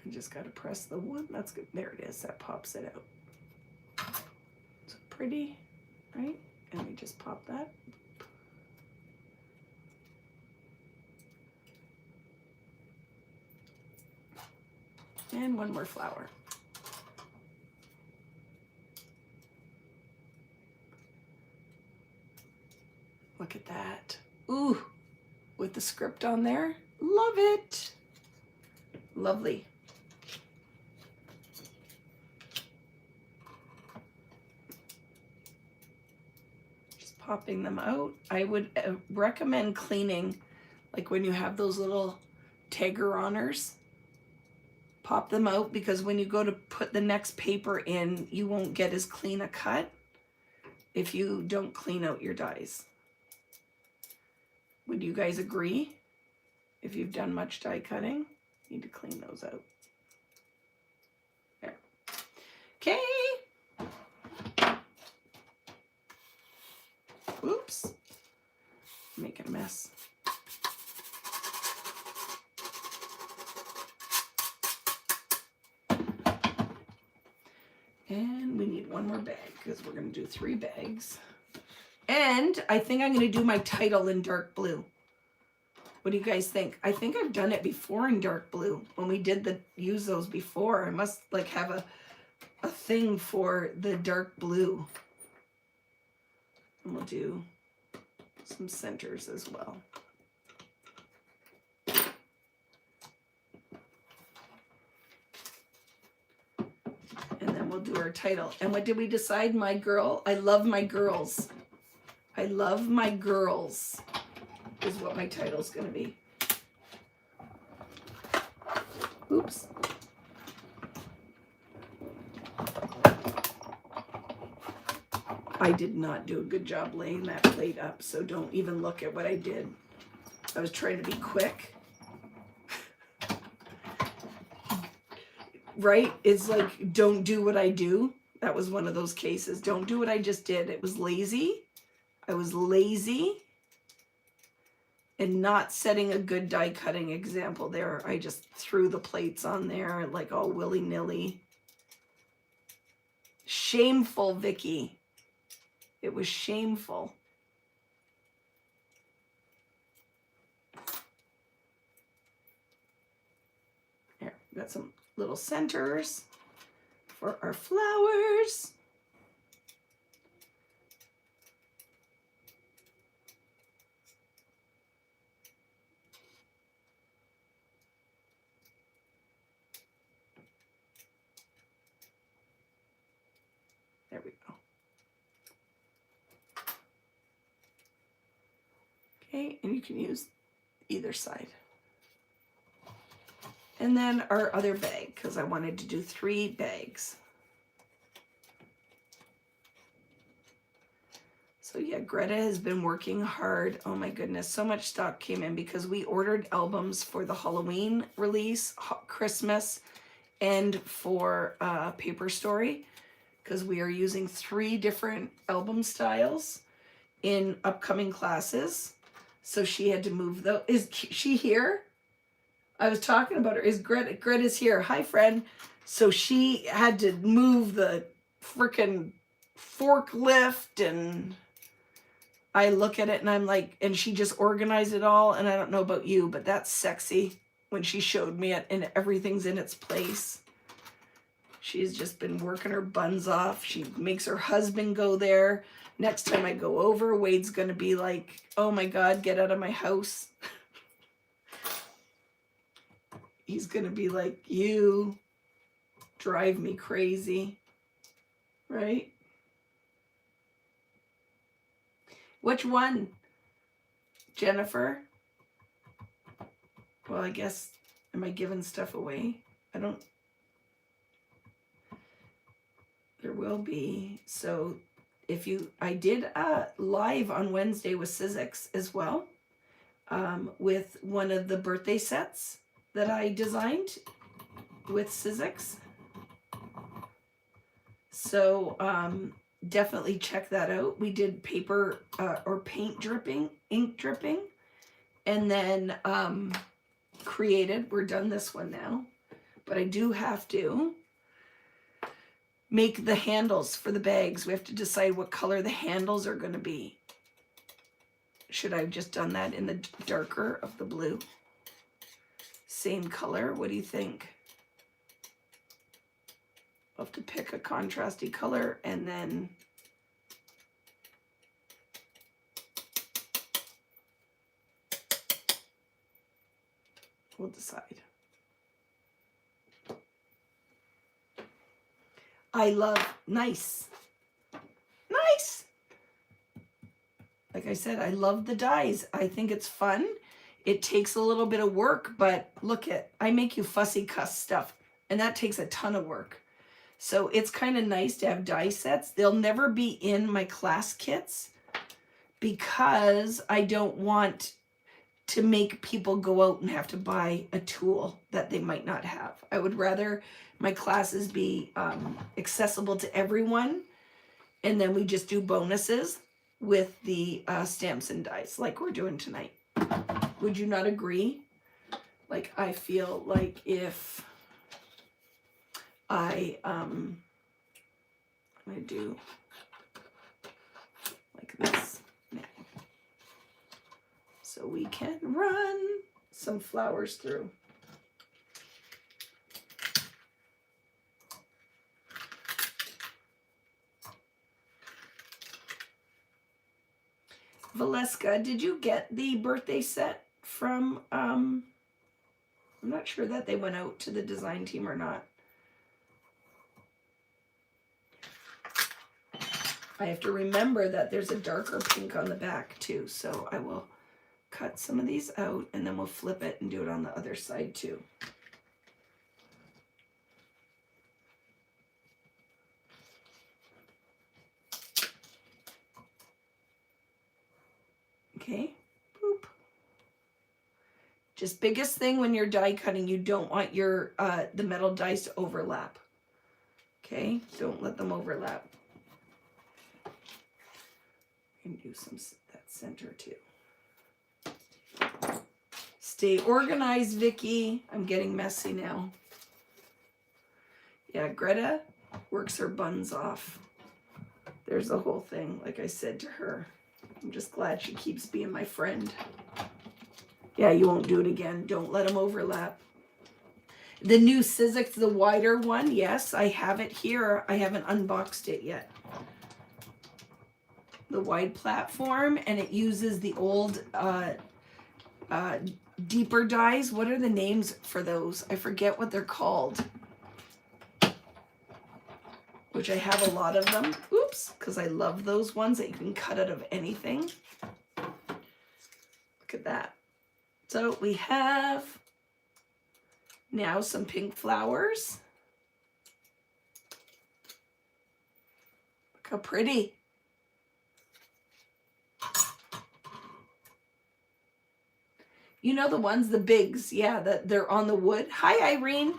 I just got to press the one. That's good. There it is. That pops it out. So pretty, right? And we just pop that. And one more flower. Look at that. Ooh, with the script on there. Love it. Lovely. Just popping them out. I would recommend cleaning, like when you have those little tagger honors. Pop them out, because when you go to put the next paper in, you won't get as clean a cut if you don't clean out your dies. Would you guys agree? If you've done much die cutting, you need to clean those out. There. Okay. Oops. Making a mess. And we need one more bag because we're going to do 3 bags. And I think I'm going to do my title in dark blue. What do you guys think? I think I've done it before in dark blue. When we did use those before, I must like have a thing for the dark blue. And we'll do some centers as well. And then we'll do our title. And what did we decide? My girl. I love my girls. I love my girls is what my title's going to be. Oops. I did not do a good job laying that plate up, so don't even look at what I did. I was trying to be quick. Right? It's like, don't do what I do. That was one of those cases. Don't do what I just did. It was lazy. I was lazy and not setting a good die cutting example there. I just threw the plates on there like all willy-nilly. Shameful, Vicky. It was shameful. got some little centers for our flowers. There we go. Okay, and you can use either side. And then our other bag, because I wanted to do 3 bags. So yeah, Greta has been working hard. Oh my goodness, so much stock came in because we ordered albums for the Halloween release, Christmas, and for Paper Story, because we are using 3 different album styles in upcoming classes. So she had to move those. Is she here? I was talking about her. Is Greta? Greta's here. Hi, friend. So she had to move the freaking forklift, and I look at it and I'm like, and she just organized it all. And I don't know about you, but that's sexy when she showed me it and everything's in its place. She's just been working her buns off. She makes her husband go there. Next time I go over, Wade's going to be like, oh my God, get out of my house. He's going to be like, you drive me crazy. Right? Which one? Jennifer? Well, I guess, am I giving stuff away? I don't. There will be. So if you, I did a live on Wednesday with Sizzix as well, with one of the birthday sets that I designed with Sizzix. So definitely check that out. We did paper or paint dripping, ink dripping, and then created. We're done this one now, but I do have to make the handles for the bags. We have to decide what color the handles are going to be. Should I have just done that in the darker of the blue? Same color. What do you think? I'll have to pick a contrasty color and then we'll decide. I love nice. Nice. Like I said, I love the dies. I think it's fun. It takes a little bit of work, but look at, I make you fussy cuss stuff, and that takes a ton of work. So it's kind of nice to have die sets. They'll never be in my class kits because I don't want to make people go out and have to buy a tool that they might not have. I would rather my classes be accessible to everyone, and then we just do bonuses with the stamps and dies like we're doing tonight. Would you not agree? Like, I feel like if I'm going to do like this now. So we can run some flowers through. Valeska, did you get the birthday set from, I'm not sure that they went out to the design team or not. I have to remember that there's a darker pink on the back too, so I will cut some of these out and then we'll flip it and do it on the other side too. Okay, boop. Just biggest thing when you're die cutting, you don't want your the metal dies to overlap. Okay, don't let them overlap. And do some that center too. Stay organized, Vicky. I'm getting messy now. Yeah, Greta works her buns off. There's the whole thing, like I said to her. I'm just glad she keeps being my friend. Yeah, you won't do it again. Don't let them overlap. The new Sizzix, the wider one, yes, I have it here. I haven't unboxed it yet. The wide platform, and it uses the old deeper dies. What are the names for those? I forget what they're called. Which I have a lot of them. Oops, because I love those ones that you can cut out of anything. Look at that. So we have now some pink flowers. Look how pretty. You know the ones, the bigs, yeah, that they're on the wood. Hi, Irene.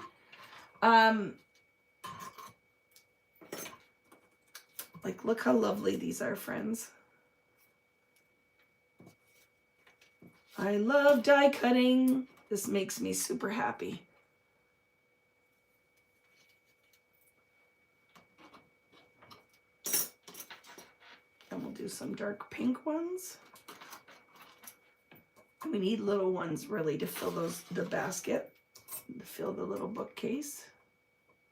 Like, look how lovely these are, friends. I love die cutting. This makes me super happy. And we'll do some dark pink ones. We need little ones really to fill the basket, to fill the little bookcase.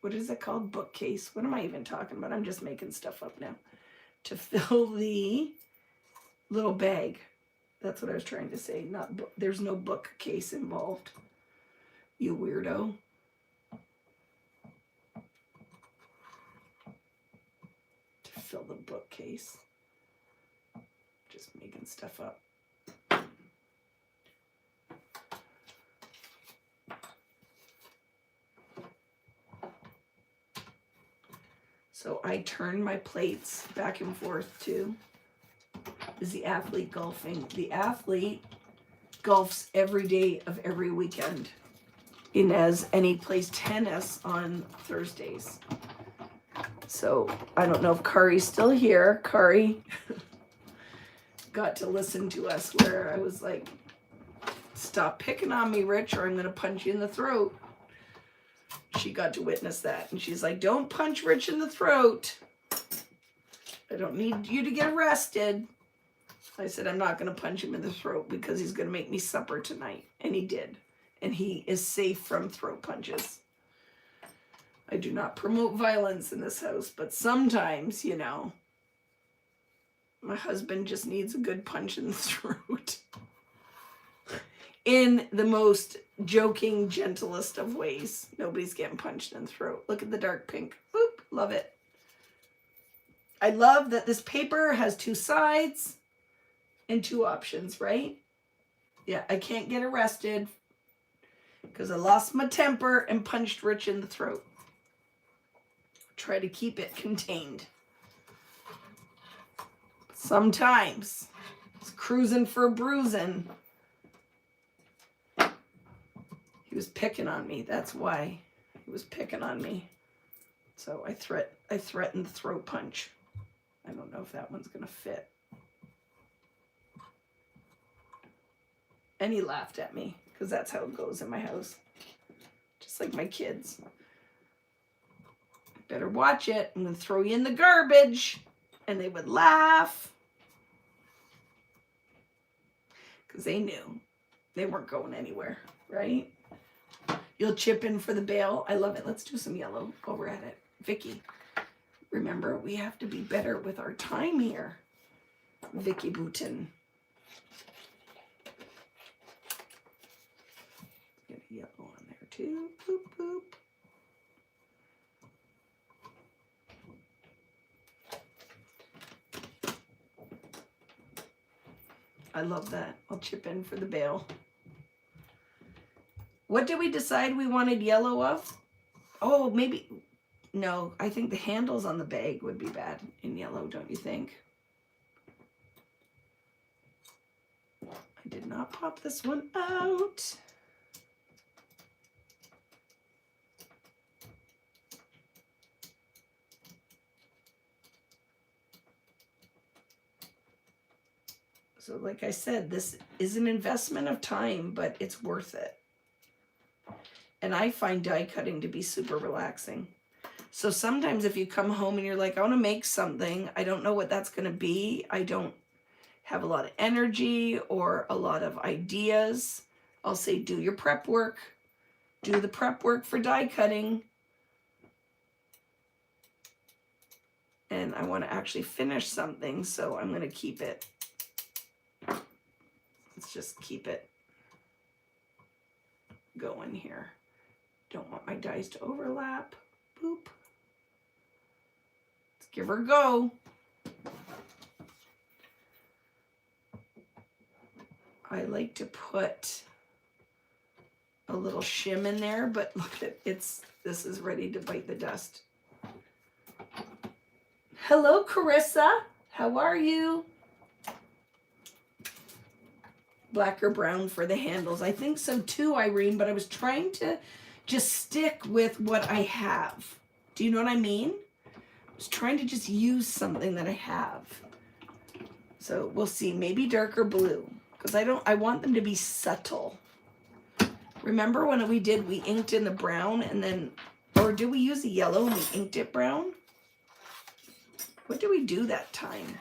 What is it called? Bookcase. What am I even talking about? I'm just making stuff up now. To fill the little bag. That's what I was trying to say. There's no bookcase involved. You weirdo. To fill the bookcase. Just making stuff up. So I turn my plates back and forth too. Is the athlete golfing? The athlete golfs every day of every weekend. Inez, and he plays tennis on Thursdays. So I don't know if Kari's still here. Kari got to listen to us where I was like, stop picking on me, Rich, or I'm going to punch you in the throat. She got to witness that. And she's like, don't punch Rich in the throat. I don't need you to get arrested. I said, I'm not going to punch him in the throat because he's going to make me supper tonight. And he did. And he is safe from throat punches. I do not promote violence in this house, but sometimes, you know, my husband just needs a good punch in the throat. In the most joking, gentlest of ways. Nobody's getting punched in the throat. Look at the dark pink. Oop, love it. I love that this paper has two sides and two options, right? Yeah, I can't get arrested because I lost my temper and punched Rich in the throat. Try to keep it contained. Sometimes it's cruising for a bruising. He was picking on me. That's why he was picking on me. So I threatened the throat punch. I don't know if that one's going to fit. And he laughed at me because that's how it goes in my house. Just like my kids. Better watch it. I'm going to throw you in the garbage. And they would laugh. Because they knew they weren't going anywhere, right? You'll chip in for the bail. I love it. Let's do some yellow while we're at it. Vicky, remember, we have to be better with our time here. Vicky Boutin. Get a yellow on there too. Boop, boop. I love that. I'll chip in for the bail. What did we decide we wanted yellow of? Oh, maybe. No, I think the handles on the bag would be bad in yellow, don't you think? I did not pop this one out. So like I said, this is an investment of time, but it's worth it. And I find die cutting to be super relaxing. So sometimes if you come home and you're like, I want to make something, I don't know what that's going to be. I don't have a lot of energy or a lot of ideas. I'll say, do your prep work. do the prep work for die cutting. And I want to actually finish something, so I'm going to keep it. Let's just keep it going here. Don't want my dies to overlap. Boop. Let's give her a go. I like to put a little shim in there, but look at this is ready to bite the dust. Hello, Carissa. How are you? Black or brown for the handles. I think so too, Irene, but I was trying to just stick with what I have. Do you know what I mean? I was trying to just use something that I have. So we'll see, maybe darker blue, because I want them to be subtle. Remember when we inked in the brown and then, or did we use the yellow and we inked it brown? What did we do that time?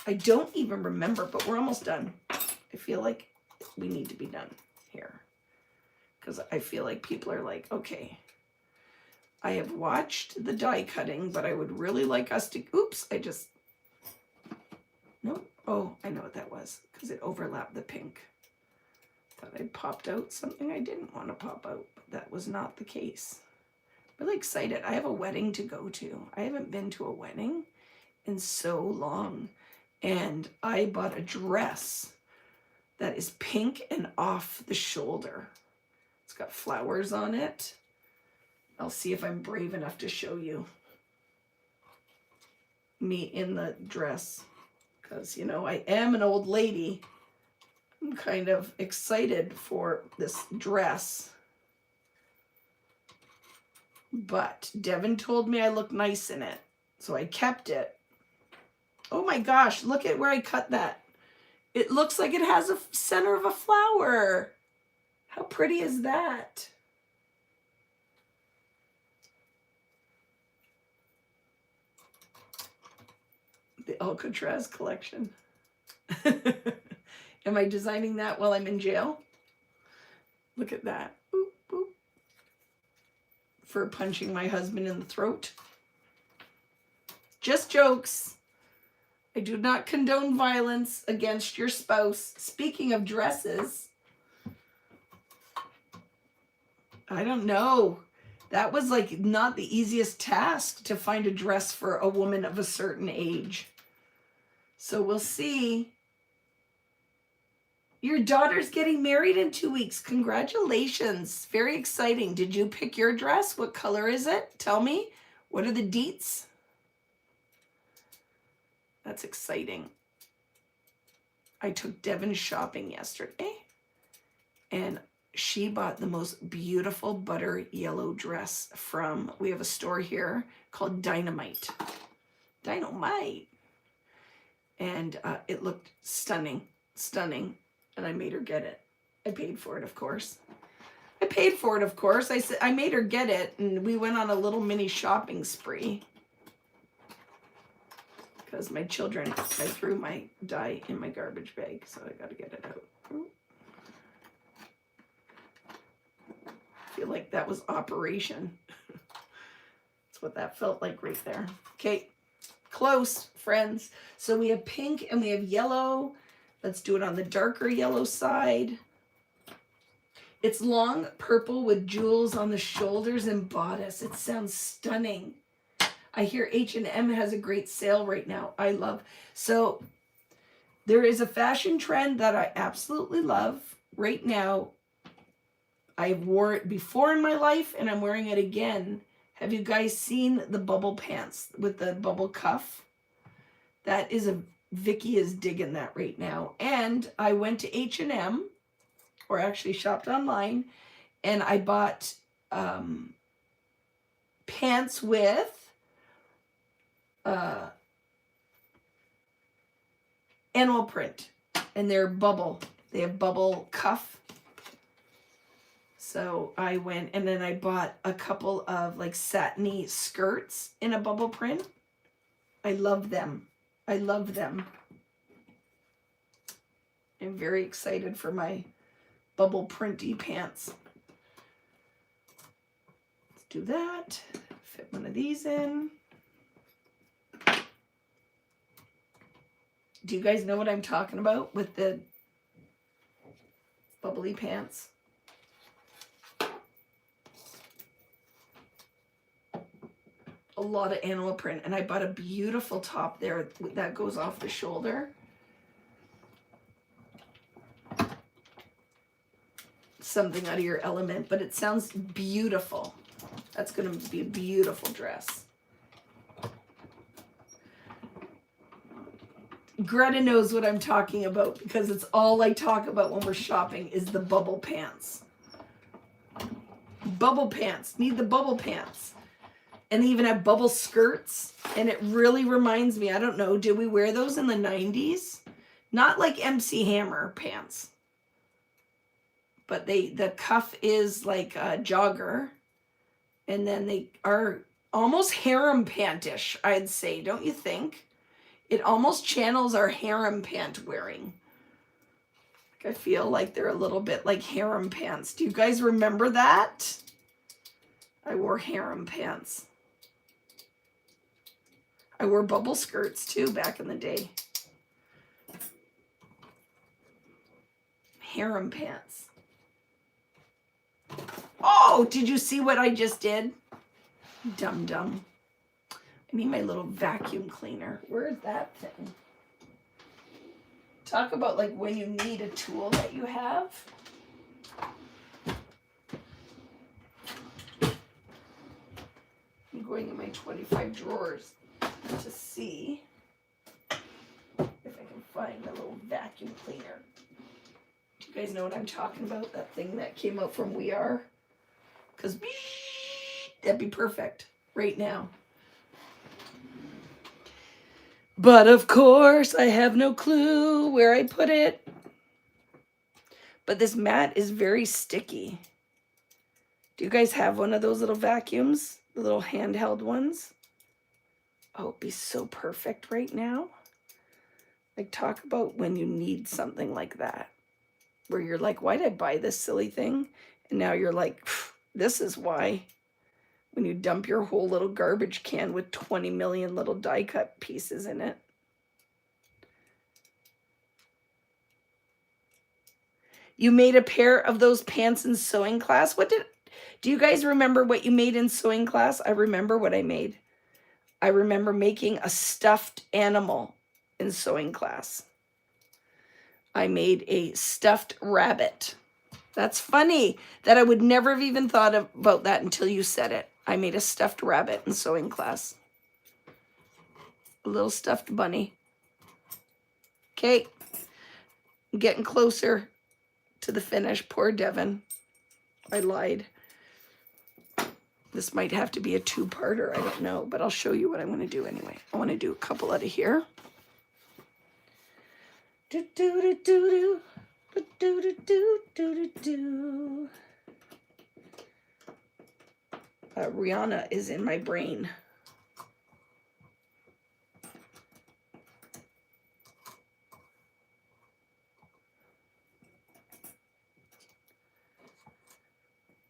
I don't even remember, but we're almost done. I feel like we need to be done here. Because I feel like people are like, okay, I have watched the die cutting, but I would really like us to, oops, no, oh, I know what that was, because it overlapped the pink. Thought I popped out something I didn't want to pop out, but that was not the case. Really excited. I have a wedding to go to. I haven't been to a wedding in so long. And I bought a dress that is pink and off the shoulder. It's got flowers on it. I'll see if I'm brave enough to show you me in the dress. Because, you know, I am an old lady. I'm kind of excited for this dress. But Devin told me I look nice in it, so I kept it. Oh my gosh, look at where I cut that. It looks like it has a center of a flower. How pretty is that? The Alcatraz collection. Am I designing that while I'm in jail? Look at that. Boop, boop. For punching my husband in the throat. Just jokes. I do not condone violence against your spouse. Speaking of dresses, I don't know. That was like not the easiest task to find a dress for a woman of a certain age. So we'll see. Your daughter's getting married in 2 weeks. Congratulations. Very exciting. Did you pick your dress? What color is it? Tell me. What are the deets? That's exciting. I took Devin shopping yesterday, and she bought the most beautiful butter yellow dress from, we have a store here called Dynamite. Dynamite. And it looked stunning, stunning. And I made her get it. I paid for it, of course. I said I made her get it, and we went on a little mini shopping spree. Because my children, I threw my dye in my garbage bag, so I got to get it out. I feel like that was operation. That's what that felt like right there. Okay, close, friends. So we have pink and we have yellow. Let's do it on the darker yellow side. It's long purple with jewels on the shoulders and bodice. It sounds stunning. I hear H&M has a great sale right now. I love. So there is a fashion trend that I absolutely love right now. I wore it before in my life and I'm wearing it again. Have you guys seen the bubble pants with the bubble cuff? That is Vicky is digging that right now. And I went to H&M, or actually shopped online, and I bought pants with animal print, and they're bubble. They have bubble cuff. So I went, and then I bought a couple of like satiny skirts in a bubble print. I love them. I love them. I'm very excited for my bubble printy pants. Let's do that. Fit one of these in. Do you guys know what I'm talking about with the bubbly pants? A lot of animal print, and I bought a beautiful top there that goes off the shoulder. Something out of your element, but it sounds beautiful. That's going to be a beautiful dress. Greta knows what I'm talking about because it's all I talk about when we're shopping is the bubble pants. Bubble pants. Need the bubble pants. And they even have bubble skirts. And it really reminds me, I don't know, did we wear those in the 90s? Not like MC Hammer pants. But the cuff is like a jogger. And then they are almost harem pantish, I'd say, don't you think? It almost channels our harem pant wearing. I feel like they're a little bit like harem pants. Do you guys remember that? I wore harem pants. I wore bubble skirts too back in the day. Harem pants. Oh, did you see what I just did? Dum-dum. I need my little vacuum cleaner. Where is that thing? Talk about like when you need a tool that you have. I'm going in my 25 drawers to see if I can find a little vacuum cleaner. Do you guys know what I'm talking about? That thing that came out from We Are? Because that'd be perfect right now. But of course, I have no clue where I put it. But this mat is very sticky. Do you guys have one of those little vacuums? The little handheld ones? Oh, it'd be so perfect right now. Like, talk about when you need something like that. Where you're like, why did I buy this silly thing? And now you're like, this is why. When you dump your whole little garbage can with 20 million little die cut pieces in it. You made a pair of those pants in sewing class. Do you guys remember what you made in sewing class? I remember what I made. I remember making a stuffed animal in sewing class. I made a stuffed rabbit. That's funny that I would never have even thought about that until you said it. I made a stuffed rabbit in sewing class. A little stuffed bunny. Okay. I'm getting closer to the finish. Poor Devin. I lied. This might have to be a two-parter. I don't know. But I'll show you what I'm going to do anyway. I want to do a couple out of here. Do-do-do-do-do. Do-do-do-do-do-do. Rihanna is in my brain.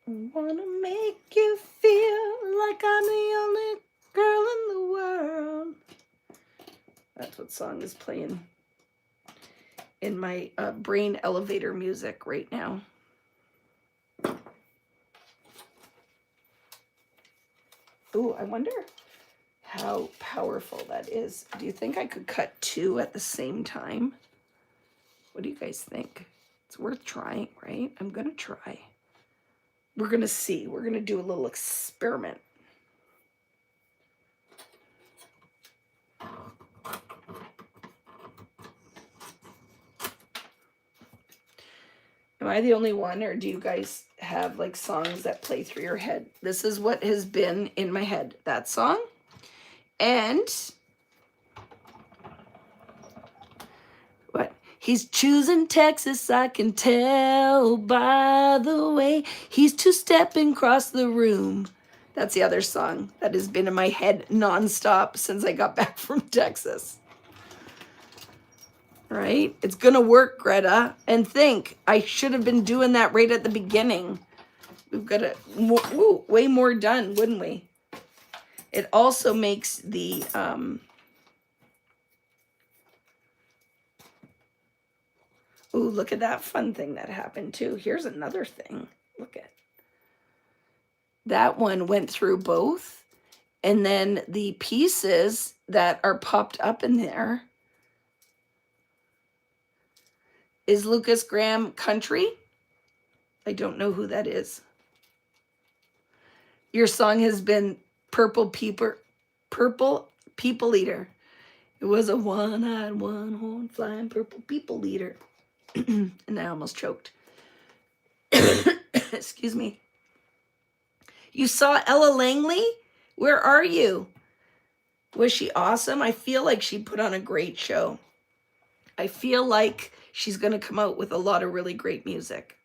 I wanna make you feel like I'm the only girl in the world. That's what song is playing in my brain elevator music right now. Ooh, I wonder how powerful that is. Do you think I could cut two at the same time? What do you guys think? It's worth trying, right? I'm going to try. We're going to see. We're going to do a little experiment. Am I the only one, or do you guys have like songs that play through your head? This is what has been in my head, that song. And what? He's choosing Texas, I can tell by the way he's two-stepping across the room. That's the other song that has been in my head nonstop since I got back from Texas. right? It's going to work, Greta. And think, I should have been doing that right at the beginning. We've got way more done, wouldn't we? It also makes the, look at that fun thing that happened too. Here's another thing. Look at that one went through both. And then the pieces that are popped up in there is Lucas Graham Country. I don't know who that is. Your song has been Purple People Eater. It was a one-eyed, one-horn flying purple people eater. And I almost choked. Excuse me. You saw Ella Langley? Where are you? Was she awesome? I feel like she put on a great show. I feel like she's going to come out with a lot of really great music.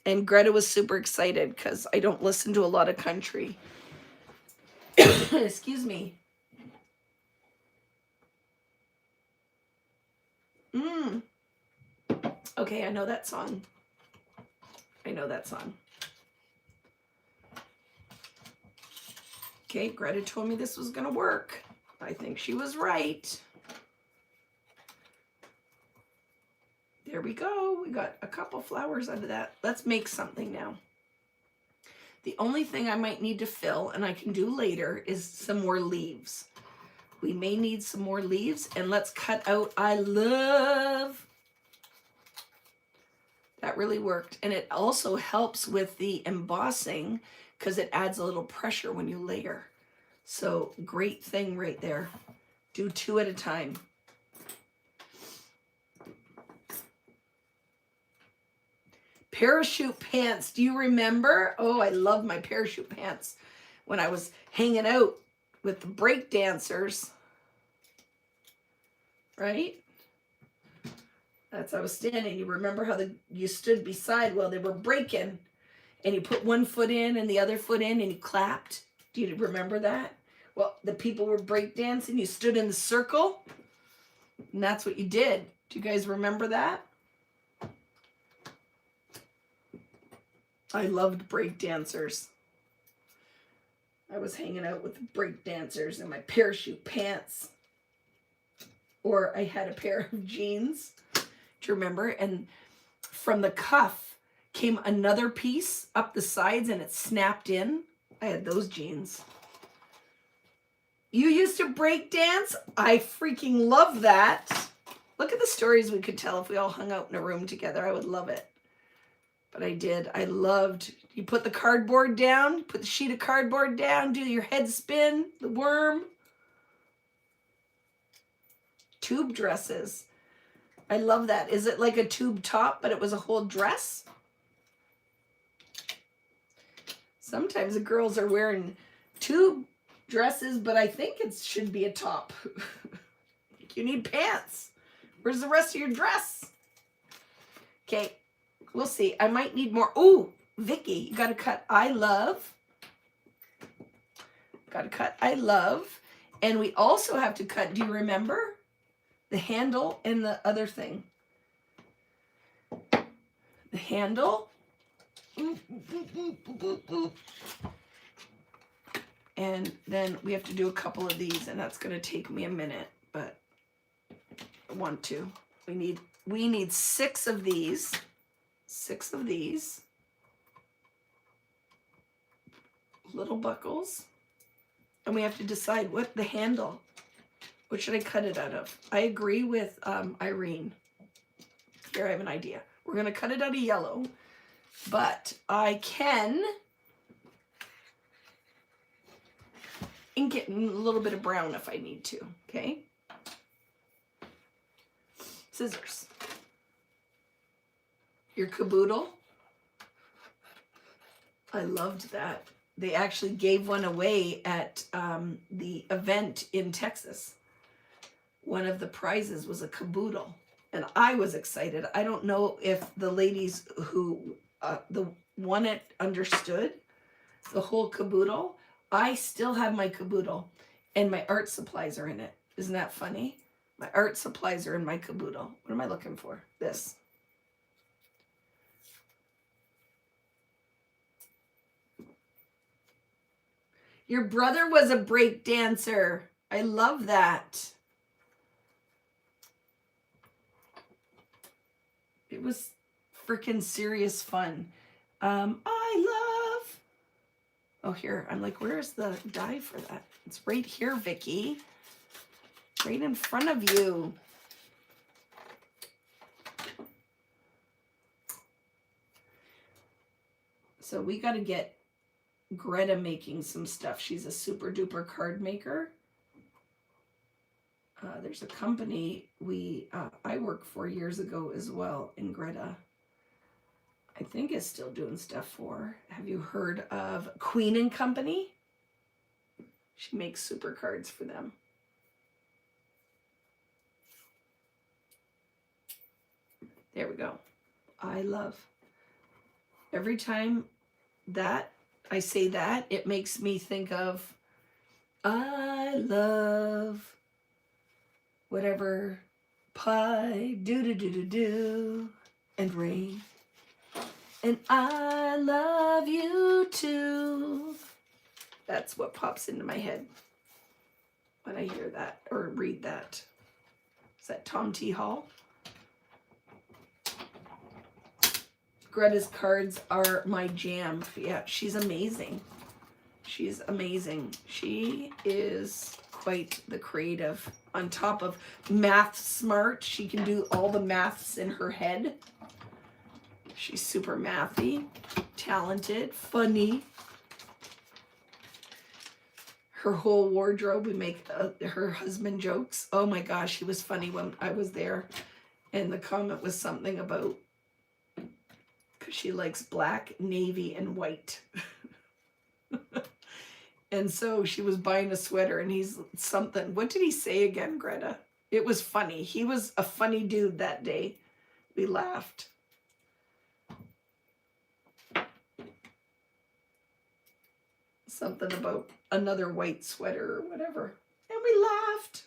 And Greta was super excited because I don't listen to a lot of country. Excuse me. Okay, I know that song. Okay, Greta told me this was going to work. I think she was right. There we go. We got a couple flowers out of that. Let's make something now. The only thing I might need to fill, and I can do later, is some more leaves. We may need some more leaves, and let's cut out I love. That really worked. And it also helps with the embossing because it adds a little pressure when you layer. So great thing right there. Do 2 at a time. Parachute pants. Do you remember? Oh, I love my parachute pants when I was hanging out with the break dancers. Right? That's how I was standing. You remember how you stood beside while they were breaking and you put one foot in and the other foot in and you clapped? Do you remember that? Well, the people were break dancing. You stood in the circle and that's what you did. Do you guys remember that? I loved break dancers. I was hanging out with the break dancers in my parachute pants. Or I had a pair of jeans. Do you remember? And from the cuff came another piece up the sides and it snapped in. I had those jeans. You used to break dance? I freaking love that. Look at the stories we could tell if we all hung out in a room together. I would love it. But I did. I loved. You put the cardboard down, put the sheet of cardboard down, do your head spin, the worm. Tube dresses. I love that. Is it like a tube top, but it was a whole dress? Sometimes the girls are wearing tube dresses, but I think it should be a top. You need pants. Where's the rest of your dress? Okay. We'll see. I might need more. Oh, Vicky, you got to cut I love. Got to cut I love. And we also have to cut, do you remember? The handle and the other thing. The handle. And then we have to do a couple of these, and that's going to take me a minute, but I want to. We need 6 of these. 6 of these little buckles, and we have to decide what the handle, what should I cut it out of? I agree with Irene. Here, I have an idea. We're going to cut it out of yellow, but I can ink it in a little bit of brown if I need to. Okay, scissors. Your caboodle. I loved that. They actually gave one away at the event in Texas. One of the prizes was a caboodle, and I was excited. I don't know if the ladies who won it understood the whole caboodle. I still have my caboodle, and my art supplies are in it. Isn't that funny? My art supplies are in my caboodle. What am I looking for? This. Your brother was a break dancer. I love that. It was freaking serious fun. I love. Oh, here. I'm like, where's the die for that? It's right here, Vicky. Right in front of you. So we got to get Greta making some stuff. She's a super duper card maker. There's a company I worked for years ago as well in Greta. I think is still doing stuff for. Have you heard of Queen and Company? She makes super cards for them. There we go. I love. Every time that I say that, it makes me think of I love whatever pie do and rain. And I love you too. That's what pops into my head when I hear that or read that. Is that Tom T. Hall? Greta's cards are my jam. Yeah, she's amazing. She's amazing. She is quite the creative. On top of math smart, she can do all the maths in her head. She's super mathy, talented, funny. Her whole wardrobe, we make her husband jokes. Oh my gosh, he was funny when I was there. And the comment was something about, because she likes black, navy, and white. And so she was buying a sweater and he's something. What did he say again, Greta? It was funny. He was a funny dude that day. We laughed. Something about another white sweater or whatever. And we laughed.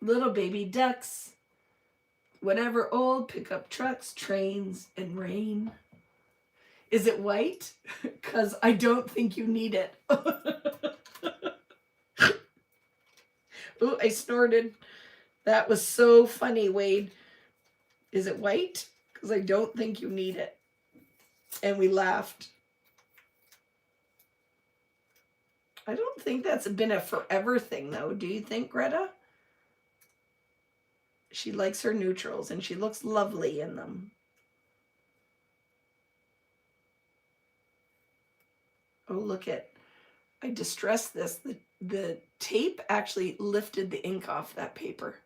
Little baby ducks. Whatever old pickup trucks, trains, and rain. Is it white? Because I don't think you need it. Ooh, I snorted. That was so funny, Wade. Is it white? Because I don't think you need it. And we laughed. I don't think that's been a forever thing, though. Do you think, Greta? She likes her neutrals, and she looks lovely in them. Oh, look at, I distressed this. The tape actually lifted the ink off that paper.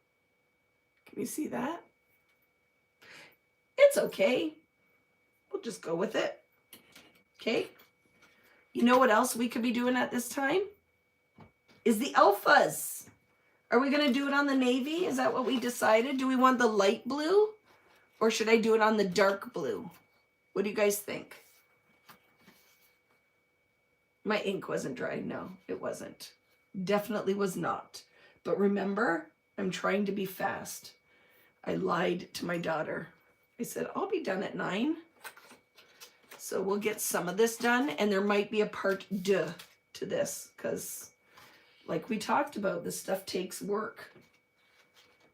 Can you see that? It's okay. We'll just go with it. Okay. You know what else we could be doing at this time? Is the alphas. Are we going to do it on the navy? Is that what we decided? Do we want the light blue? Or should I do it on the dark blue? What do you guys think? My ink wasn't dry. No, it wasn't. Definitely was not. But remember, I'm trying to be fast. I lied to my daughter. I said, I'll be done at 9. So we'll get some of this done. And there might be a part 2 to this. Because like we talked about, this stuff takes work.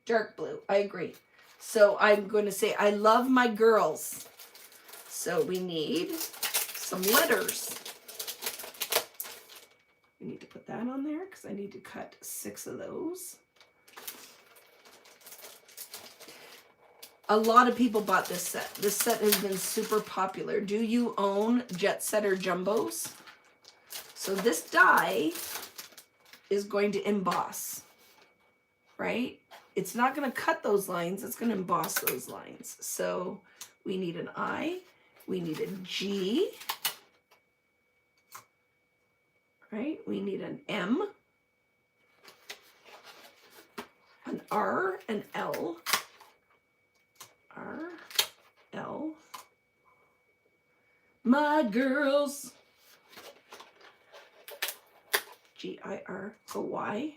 Dark blue. I agree. So I'm going to say, I love my girls. So we need some letters. We need to put that on there because I need to cut 6 of those. A lot of people bought this set. This set has been super popular. Do you own Jet Setter Jumbos? So this die is going to emboss, right? It's not going to cut those lines. It's going to emboss those lines. So we need an I. We need a G. Right? We need an M. An R, an L. R, L. My girls. Giroy.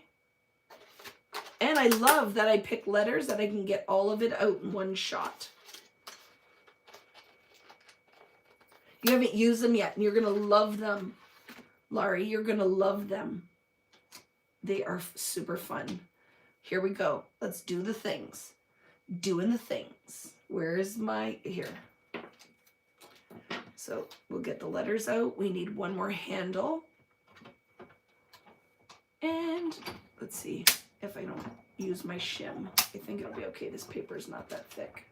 And I love that I pick letters that I can get all of it out in one shot. You haven't used them yet, and you're going to love them. Laurie, you're going to love them. They are super fun. Here we go. Let's do the things. Doing the things. Where is my... Here. So we'll get the letters out. We need one more handle. And let's see if I don't use my shim. I think it'll be okay. This paper is not that thick.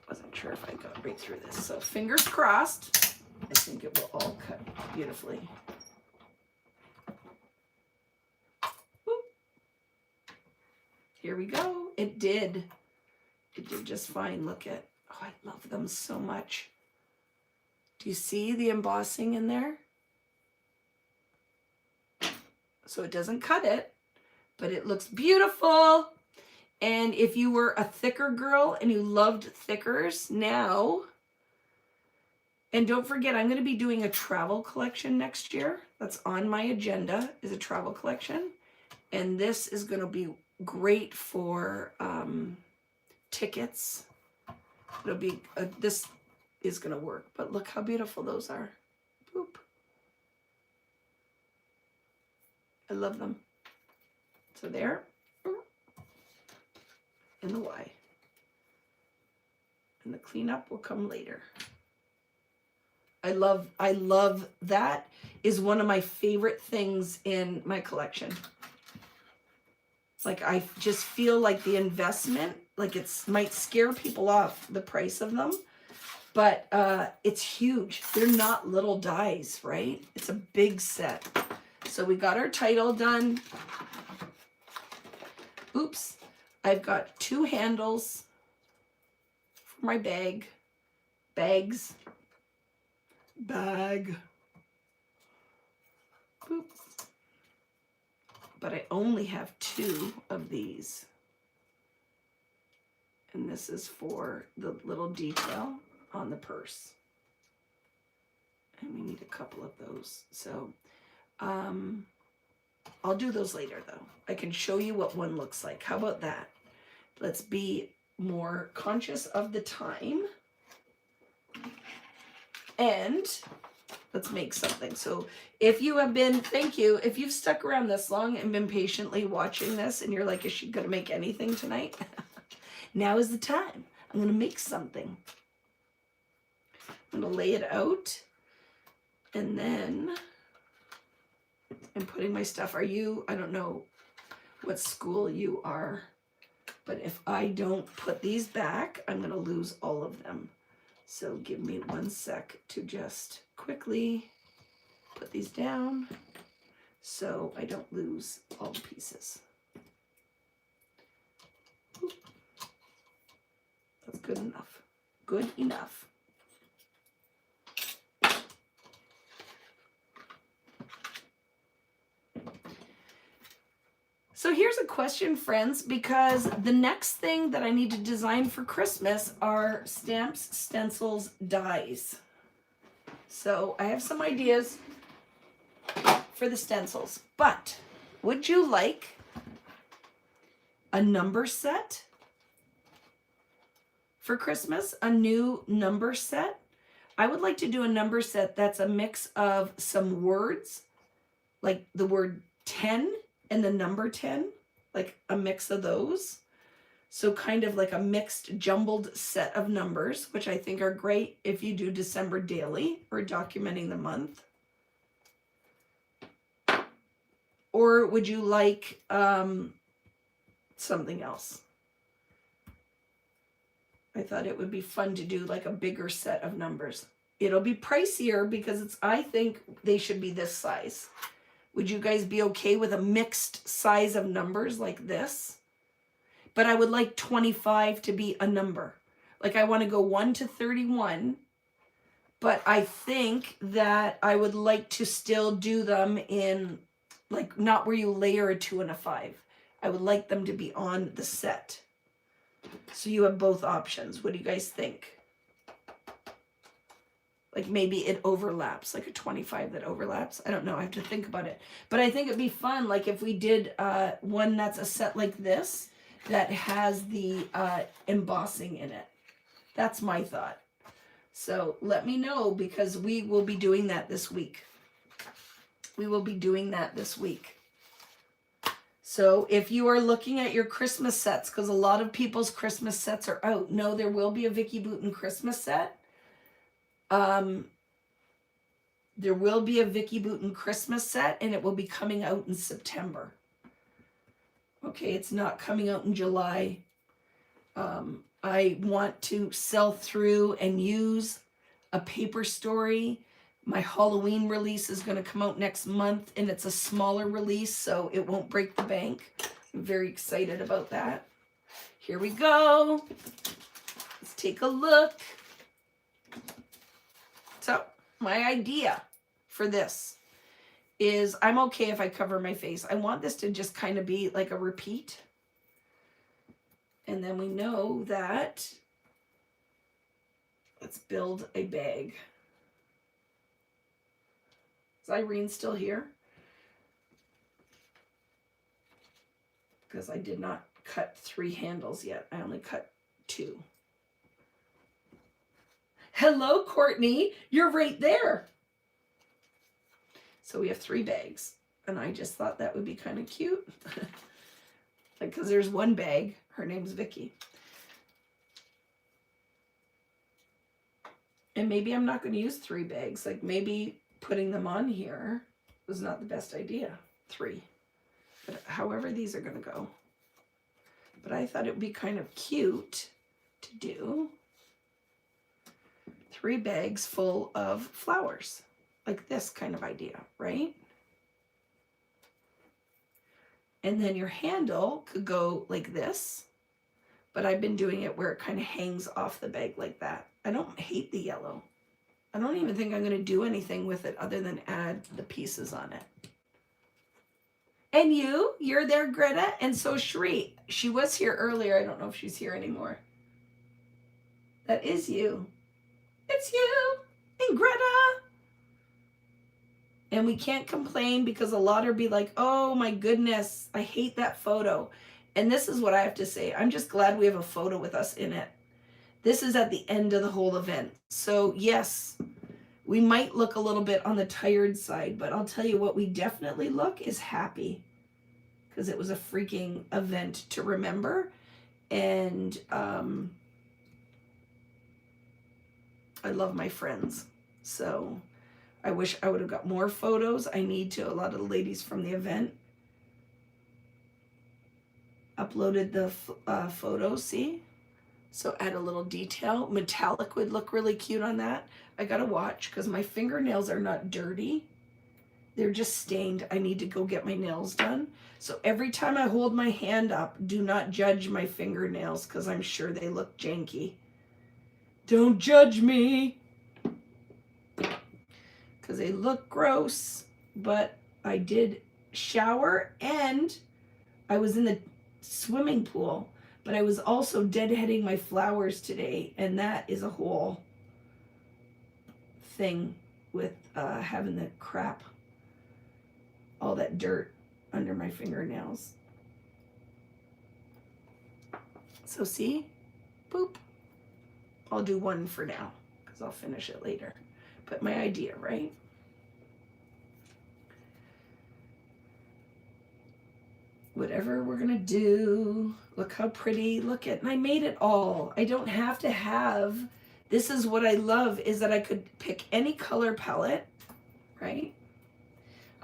Wasn't sure if I got right through this. So fingers crossed. I think it will all cut beautifully. Boop. Here we go. It did. It did just fine. Look at, oh, I love them so much. Do you see the embossing in there? So it doesn't cut it, but it looks beautiful. And if you were a thicker girl and you loved thickers now, and don't forget, I'm going to be doing a travel collection next year. That's on my agenda, is a travel collection. And this is going to be great for tickets. It'll be, this is going to work. But look how beautiful those are. Boop. I love them. So there. And the Y. And the cleanup will come later. I love that. Is one of my favorite things in my collection. Like, I just feel like the investment, like it's might scare people off, the price of them, but it's huge. They're not little dies, right? It's a big set. So we got our title done. Oops. I've got 2 handles for my bag. Bag. Boop. But I only have 2 of these. And this is for the little detail on the purse. And we need a couple of those. So I'll do those later though. I can show you what one looks like. How about that? Let's be more conscious of the time. And let's make something. So if you have been, thank you, if you've stuck around this long and been patiently watching this and you're like, is she going to make anything tonight? Now is the time. I'm going to make something. I'm going to lay it out. And then I'm putting my stuff. Are you, I don't know what school you are, but if I don't put these back, I'm going to lose all of them. So give me 1 sec to just quickly put these down so I don't lose all the pieces. That's good enough. Good enough. So here's a question, friends, because the next thing that I need to design for Christmas are stamps, stencils, dies. So I have some ideas for the stencils, but would you like a number set for Christmas? A new number set? I would like to do a number set that's a mix of some words, like the word 10 and the number 10, like a mix of those. So kind of like a mixed jumbled set of numbers, which I think are great if you do December daily or documenting the month. Or would you like something else? I thought it would be fun to do like a bigger set of numbers. It'll be pricier because I think they should be this size. Would you guys be okay with a mixed size of numbers like this? But I would like 25 to be a number. Like I want to go 1 to 31, but I think that I would like to still do them in Like not where you layer a 2 and a 5. I would like them to be on the set. So you have both options. What do you guys think? Like maybe it overlaps, like a 25 that overlaps. I don't know. I have to think about it. But I think it'd be fun, like if we did one that's a set like this that has the embossing in it. That's my thought. So let me know, because we will be doing that this week. We will be doing that this week. So if you are looking at your Christmas sets, because a lot of people's Christmas sets are out. No, there will be a Vicky Boutin Christmas set. There will be a Vicky Boutin Christmas set, and it will be coming out in September. Okay, it's not coming out in July. I want to sell through and use a paper story. My Halloween release is going to come out next month, and it's a smaller release, so it won't break the bank. I'm very excited about that. Here we go. Let's take a look. So, my idea for this is I'm okay if I cover my face. I want this to just kind of be like a repeat. And then we know that, let's build a bag. Is Irene still here? Because I did not cut 3 handles yet. I only cut 2. Hello, Courtney. You're right there. So we have 3 bags. And I just thought that would be kind of cute. Like, because there's one bag. Her name's Vicky. And maybe I'm not going to use 3 bags. Like, maybe putting them on here was not the best idea. 3. But however these are going to go. But I thought it would be kind of cute to do 3 bags full of flowers. Like this kind of idea, right? And then your handle could go like this. But I've been doing it where it kind of hangs off the bag like that. I don't hate the yellow. I don't even think I'm going to do anything with it other than add the pieces on it. And you're there, Greta, and so Sheree. She was here earlier. I don't know if she's here anymore. That is you. It's you and Greta. And we can't complain because a lot will be like, oh my goodness, I hate that photo. And this is what I have to say. I'm just glad we have a photo with us in it. This is at the end of the whole event. So yes, we might look a little bit on the tired side, but I'll tell you what we definitely look is happy. Because it was a freaking event to remember. And I love my friends. So I wish I would have got more photos. I need to. A lot of the ladies from the event uploaded the photos, see? So add a little detail. Metallic would look really cute on that. I gotta watch because my fingernails are not dirty. They're just stained. I need to go get my nails done. So every time I hold my hand up, do not judge my fingernails because I'm sure they look janky. Don't judge me. Because they look gross. But I did shower and I was in the swimming pool. But I was also deadheading my flowers today. And that is a whole thing with having the crap, all that dirt under my fingernails. So see? Boop. I'll do one for now because I'll finish it later. But my idea, right? Whatever we're gonna do, look how pretty, look at, and I made it all. I don't have to have, this is what I love, is that I could pick any color palette, right?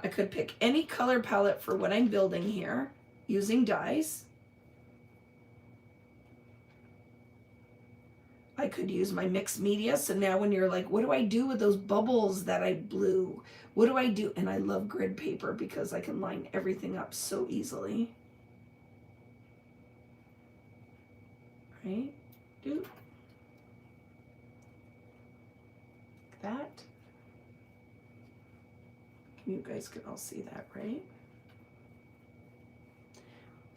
I could pick any color palette for what I'm building here using dies. I could use my mixed media. So now when you're like, what do I do with those bubbles that I blew? What do I do? And I love grid paper because I can line everything up so easily. Right? Do that. You guys can all see that, right?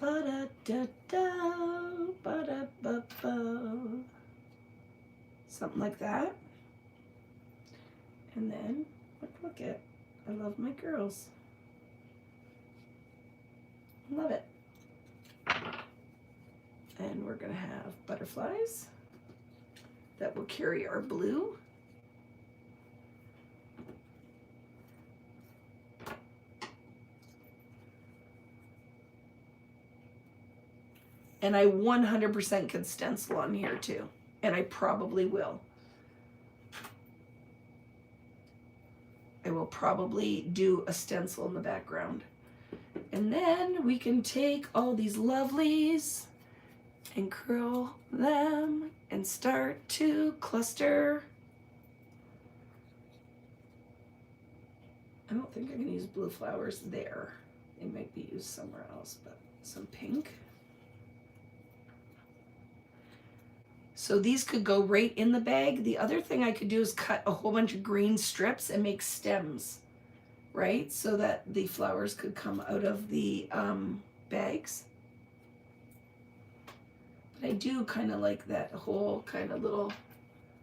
Ba-da-da-da, ba-da-ba-ba. Something like that. And then, look at, I love my girls. Love it. And we're gonna have butterflies that will carry our blue. And I 100% could stencil on here too. And I probably will. I will probably do a stencil in the background. And then we can take all these lovelies and curl them and start to cluster. I don't think I'm gonna use blue flowers there. They might be used somewhere else, but some pink. So these could go right in the bag. The other thing I could do is cut a whole bunch of green strips and make stems, right? So that the flowers could come out of the bags. But I do kind of like that whole kind of little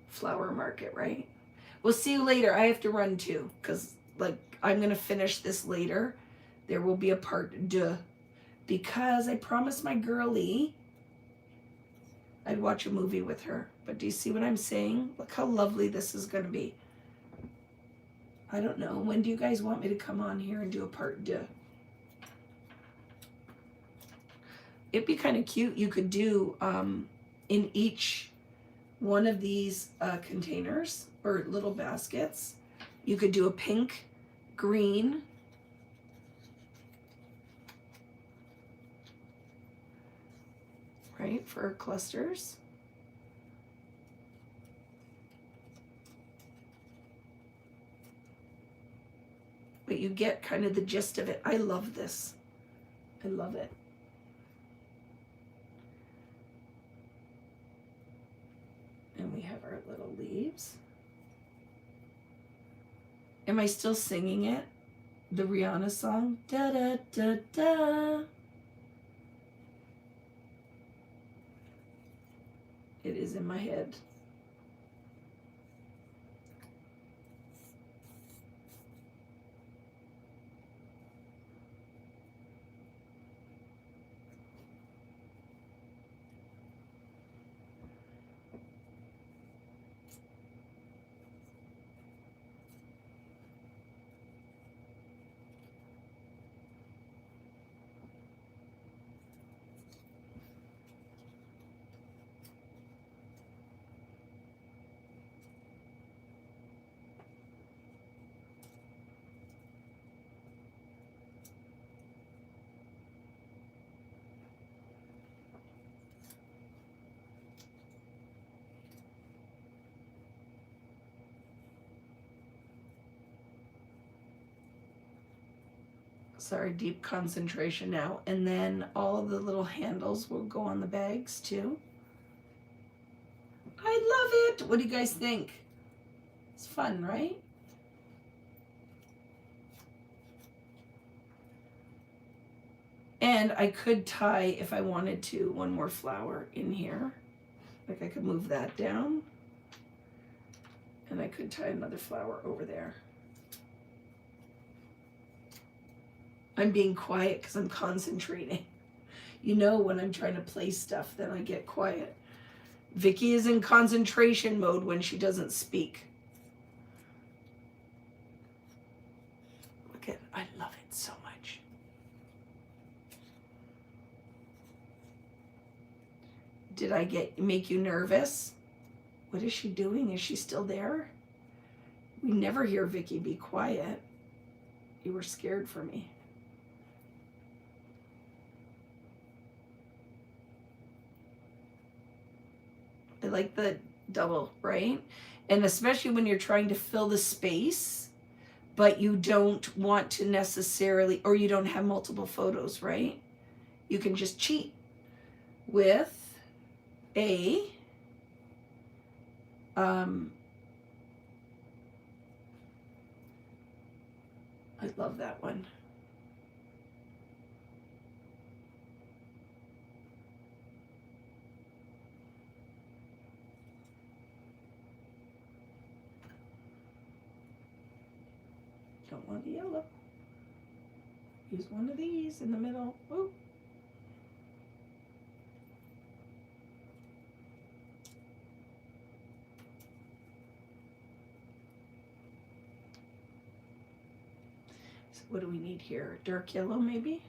flower market, right? We'll see you later. I have to run too, because like I'm going to finish this later. There will be a part deux, because I promised my girlie I'd watch a movie with her. But do you see what I'm saying? Look how lovely this is going to be. I don't know. When do you guys want me to come on here and do a part deux? It'd be kind of cute. You could do in each one of these containers or little baskets, you could do a pink, green, right, for clusters. But you get kind of the gist of it. I love this. I love it. And we have our little leaves. Am I still singing it? The Rihanna song? Da da da da. It is in my head. Sorry, deep concentration now. And then all of the little handles will go on the bags too. I love it. What do you guys think? It's fun, right? And I could tie, if I wanted to, one more flower in here. Like I could move that down. And I could tie another flower over there. I'm being quiet because I'm concentrating. You know, when I'm trying to place stuff, then I get quiet. Vicky is in concentration mode when she doesn't speak. Look at, I love it so much. Did I make you nervous? What is she doing? Is she still there? We never hear Vicky be quiet. You were scared for me. I like the double, right? And especially when you're trying to fill the space, but you don't want to necessarily, or you don't have multiple photos, right? You can just cheat with a I love that one. want the yellow. Use one of these in the middle. Ooh. So what do we need here? Dark yellow maybe?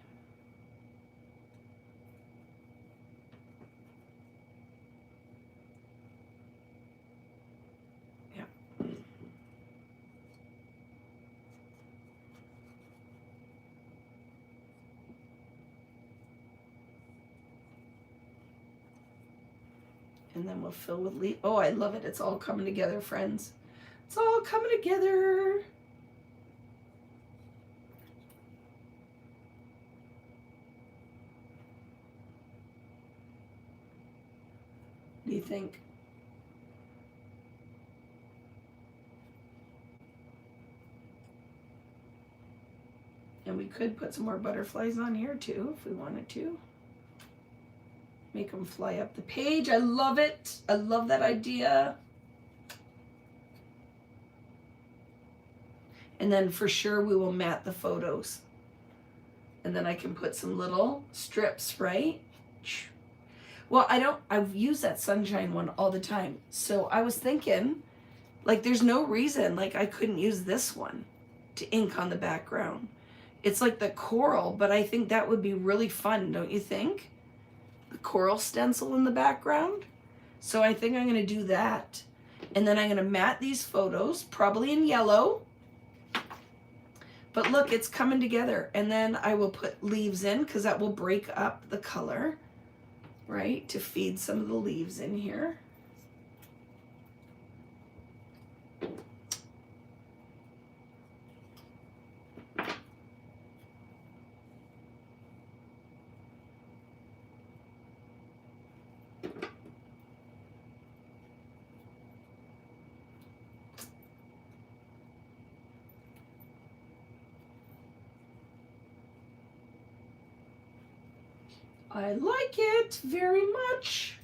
And then we'll fill with leaf. Oh, I love it. It's all coming together, friends. It's all coming together. What do you think? And we could put some more butterflies on here too if we wanted to. Make them fly up the page. I love it. I love that idea. And then for sure we will mat the photos. And then I can put some little strips, right? Well, I've used that sunshine one all the time. So I was thinking, like, there's no reason, like, I couldn't use this one to ink on the background. It's like the coral, but I think that would be really fun, don't you think? The coral stencil in the background. So I think I'm going to do that. And then I'm going to mat these photos, probably in yellow. But look, it's coming together. And then I will put leaves in because that will break up the color, right? To feed some of the leaves in here. I like it very much.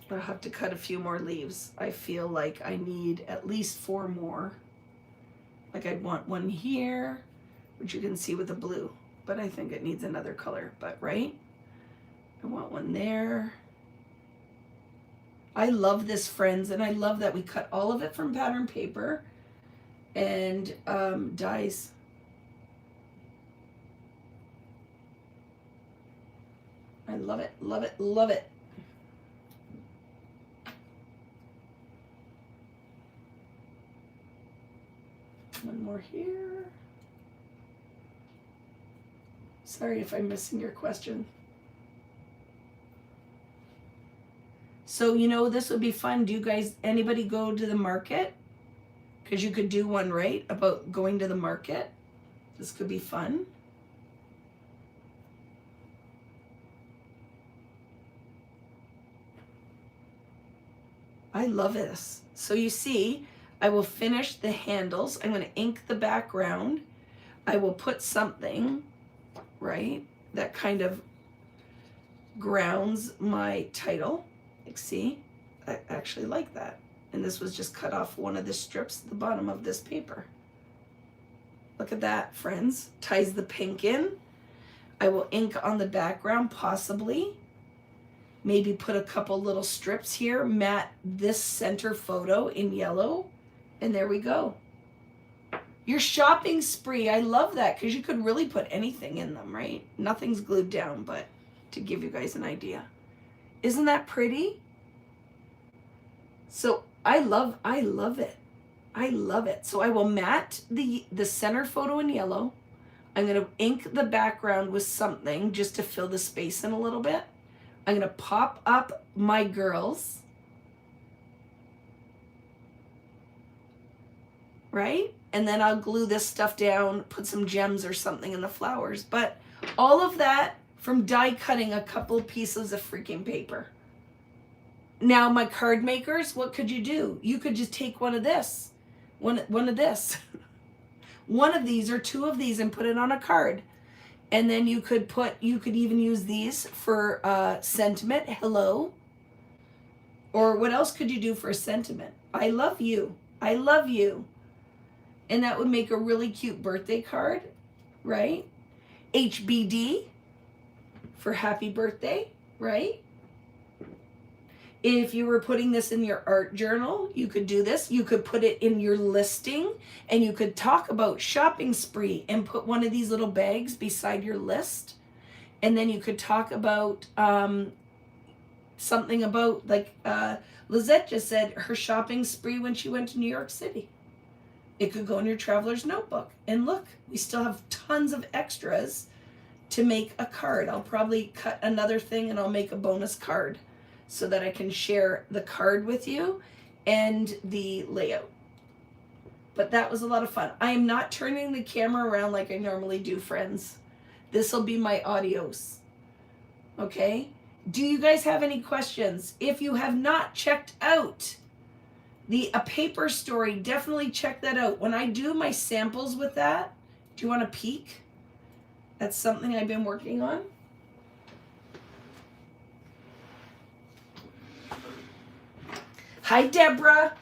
I'll have to cut a few more leaves. I feel like I need at least 4 more. Like I'd want one here, which you can see with the blue, but I think it needs another color, but right? I want one there. I love this, friends, and I love that we cut all of it from pattern paper and dies. I love it, love it, love it. One more here. Sorry if I'm missing your question. So, you know, this would be fun. Do you guys, anybody go to the market? Because you could do one, right, about going to the market. This could be fun. I love this. So you see, I will finish the handles. I'm going to ink the background. I will put something, right, that kind of grounds my title. Like, see, I actually like that. And this was just cut off one of the strips at the bottom of this paper. Look at that, friends. Ties the pink in. I will ink on the background, possibly. Maybe put a couple little strips here. Mat this center photo in yellow. And there we go. Your shopping spree. I love that because you could really put anything in them, right? Nothing's glued down, but to give you guys an idea. Isn't that pretty? So I love it. I love it. So I will mat the center photo in yellow. I'm going to ink the background with something just to fill the space in a little bit. I'm going to pop up my girls. Right? And then I'll glue this stuff down, put some gems or something in the flowers. But all of that from die cutting a couple pieces of freaking paper. Now my card makers, what could you do? You could just take one of this, one of this, one of these or 2 of these and put it on a card. And then you could even use these for sentiment, hello, Or what else could you do for a sentiment? I love you. I love you. And that would make a really cute birthday card, right? HBD for happy birthday, right? If you were putting this in your art journal, you could do this. You could put it in your listing, and you could talk about shopping spree and put one of these little bags beside your list. And then you could talk about something about, like Lizette just said, her shopping spree when she went to New York City. It could go in your traveler's notebook. And look, we still have tons of extras to make a card. I'll probably cut another thing and I'll make a bonus card so that I can share the card with you and the layout. But that was a lot of fun. I am not turning the camera around like I normally do, friends. This will be my audios. Okay? Do you guys have any questions? If you have not checked out A Paper Story, definitely check that out. When I do my samples with that, do you want to peek? That's something I've been working on. Hi, Deborah.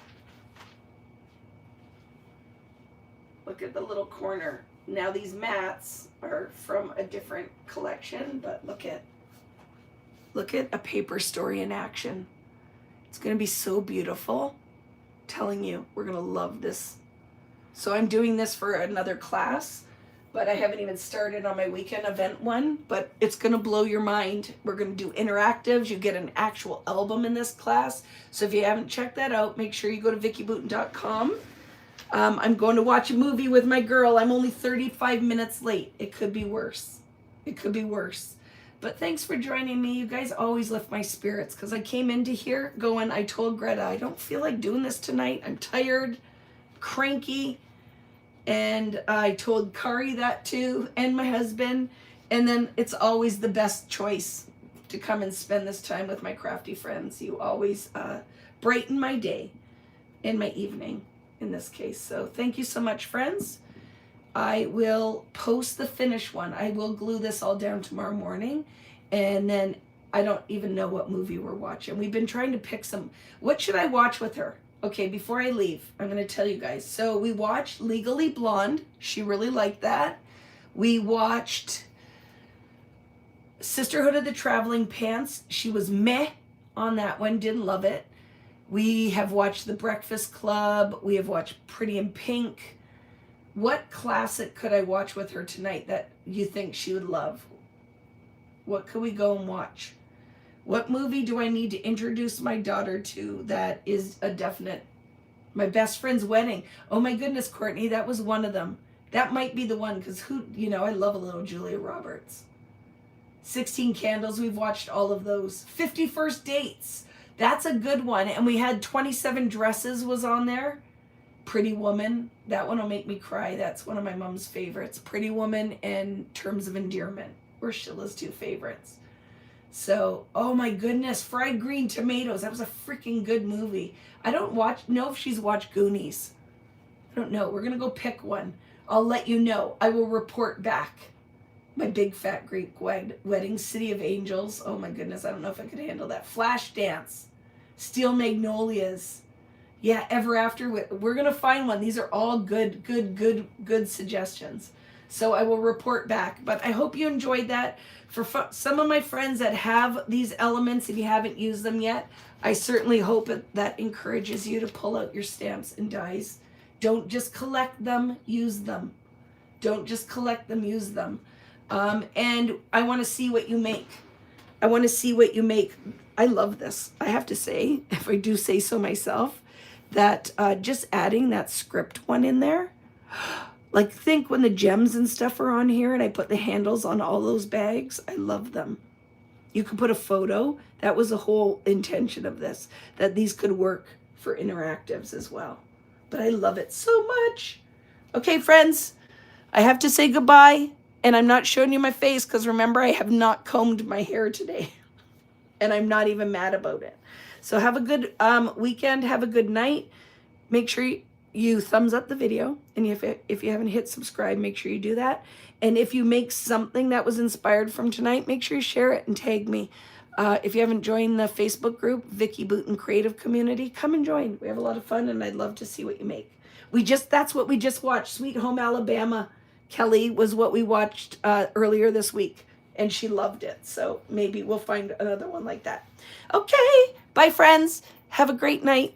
Look at the little corner. Now these mats are from a different collection, but look at A Paper Story in action. It's going to be so beautiful. I'm telling you, we're going to love this. So I'm doing this for another class, but I haven't even started on my weekend event one, but it's going to blow your mind. We're going to do interactives. You get an actual album in this class. So if you haven't checked that out, make sure you go to VickiBooten.com. I'm going to watch a movie with my girl. I'm only 35 minutes late. It could be worse. It could be worse. But thanks for joining me. You guys always lift my spirits, because I came into here going, I told Greta, I don't feel like doing this tonight. I'm tired, cranky. And I told Kari that too, and my husband. And then it's always the best choice to come and spend this time with my crafty friends. You always brighten my day and my evening in this case. So thank you so much, friends. I will post the finished one. I will glue this all down tomorrow morning. And then I don't even know what movie we're watching. We've been trying to pick some. What should I watch with her? Okay, before I leave, I'm going to tell you guys. So we watched Legally Blonde. She really liked that. We watched Sisterhood of the Traveling Pants. She was meh on that one. Didn't love it. We have watched The Breakfast Club. We have watched Pretty in Pink. What classic could I watch with her tonight that you think she would love? What could we go and watch? What movie do I need to introduce my daughter to that is a definite? My Best Friend's Wedding. Oh my goodness, Courtney, that was one of them. That might be the one, because I love a little Julia Roberts. 16 Candles, we've watched all of those. 50 First Dates, that's a good one. And we had 27 Dresses was on there. Pretty Woman, that one will make me cry. That's one of my mom's favorites. Pretty Woman and Terms of Endearment were Sheila's two favorites. So, oh my goodness, Fried Green Tomatoes. That was a freaking good movie. I don't know if she's watched Goonies. I don't know. We're going to go pick one. I'll let you know. I will report back. My Big Fat Greek Wedding, City of Angels. Oh my goodness, I don't know if I could handle that. Flashdance, Steel Magnolias. Yeah, Ever After. We're going to find one. These are all good suggestions. So I will report back. But I hope you enjoyed that. For some of my friends that have these elements, if you haven't used them yet, I certainly hope that encourages you to pull out your stamps and dies. Don't just collect them, use them. Don't just collect them, use them. And I want to see what you make. I want to see what you make. I love this. I have to say, if I do say so myself, that just adding that script one in there, like think when the gems and stuff are on here and I put the handles on all those bags, I love them. You could put a photo. That was the whole intention of this, that these could work for interactives as well. But I love it so much. Okay, friends, I have to say goodbye. And I'm not showing you my face because remember, I have not combed my hair today. And I'm not even mad about it. So have a good weekend. Have a good night. Make sure you thumbs up the video. And if you haven't hit subscribe, make sure you do that. And if you make something that was inspired from tonight, make sure you share it and tag me. If you haven't joined the Facebook group, Vicky Booten Creative Community, come and join. We have a lot of fun, and I'd love to see what you make. That's what we just watched. Sweet Home Alabama. Kelly was what we watched earlier this week, and she loved it. So maybe we'll find another one like that. Okay, bye, friends. Have a great night.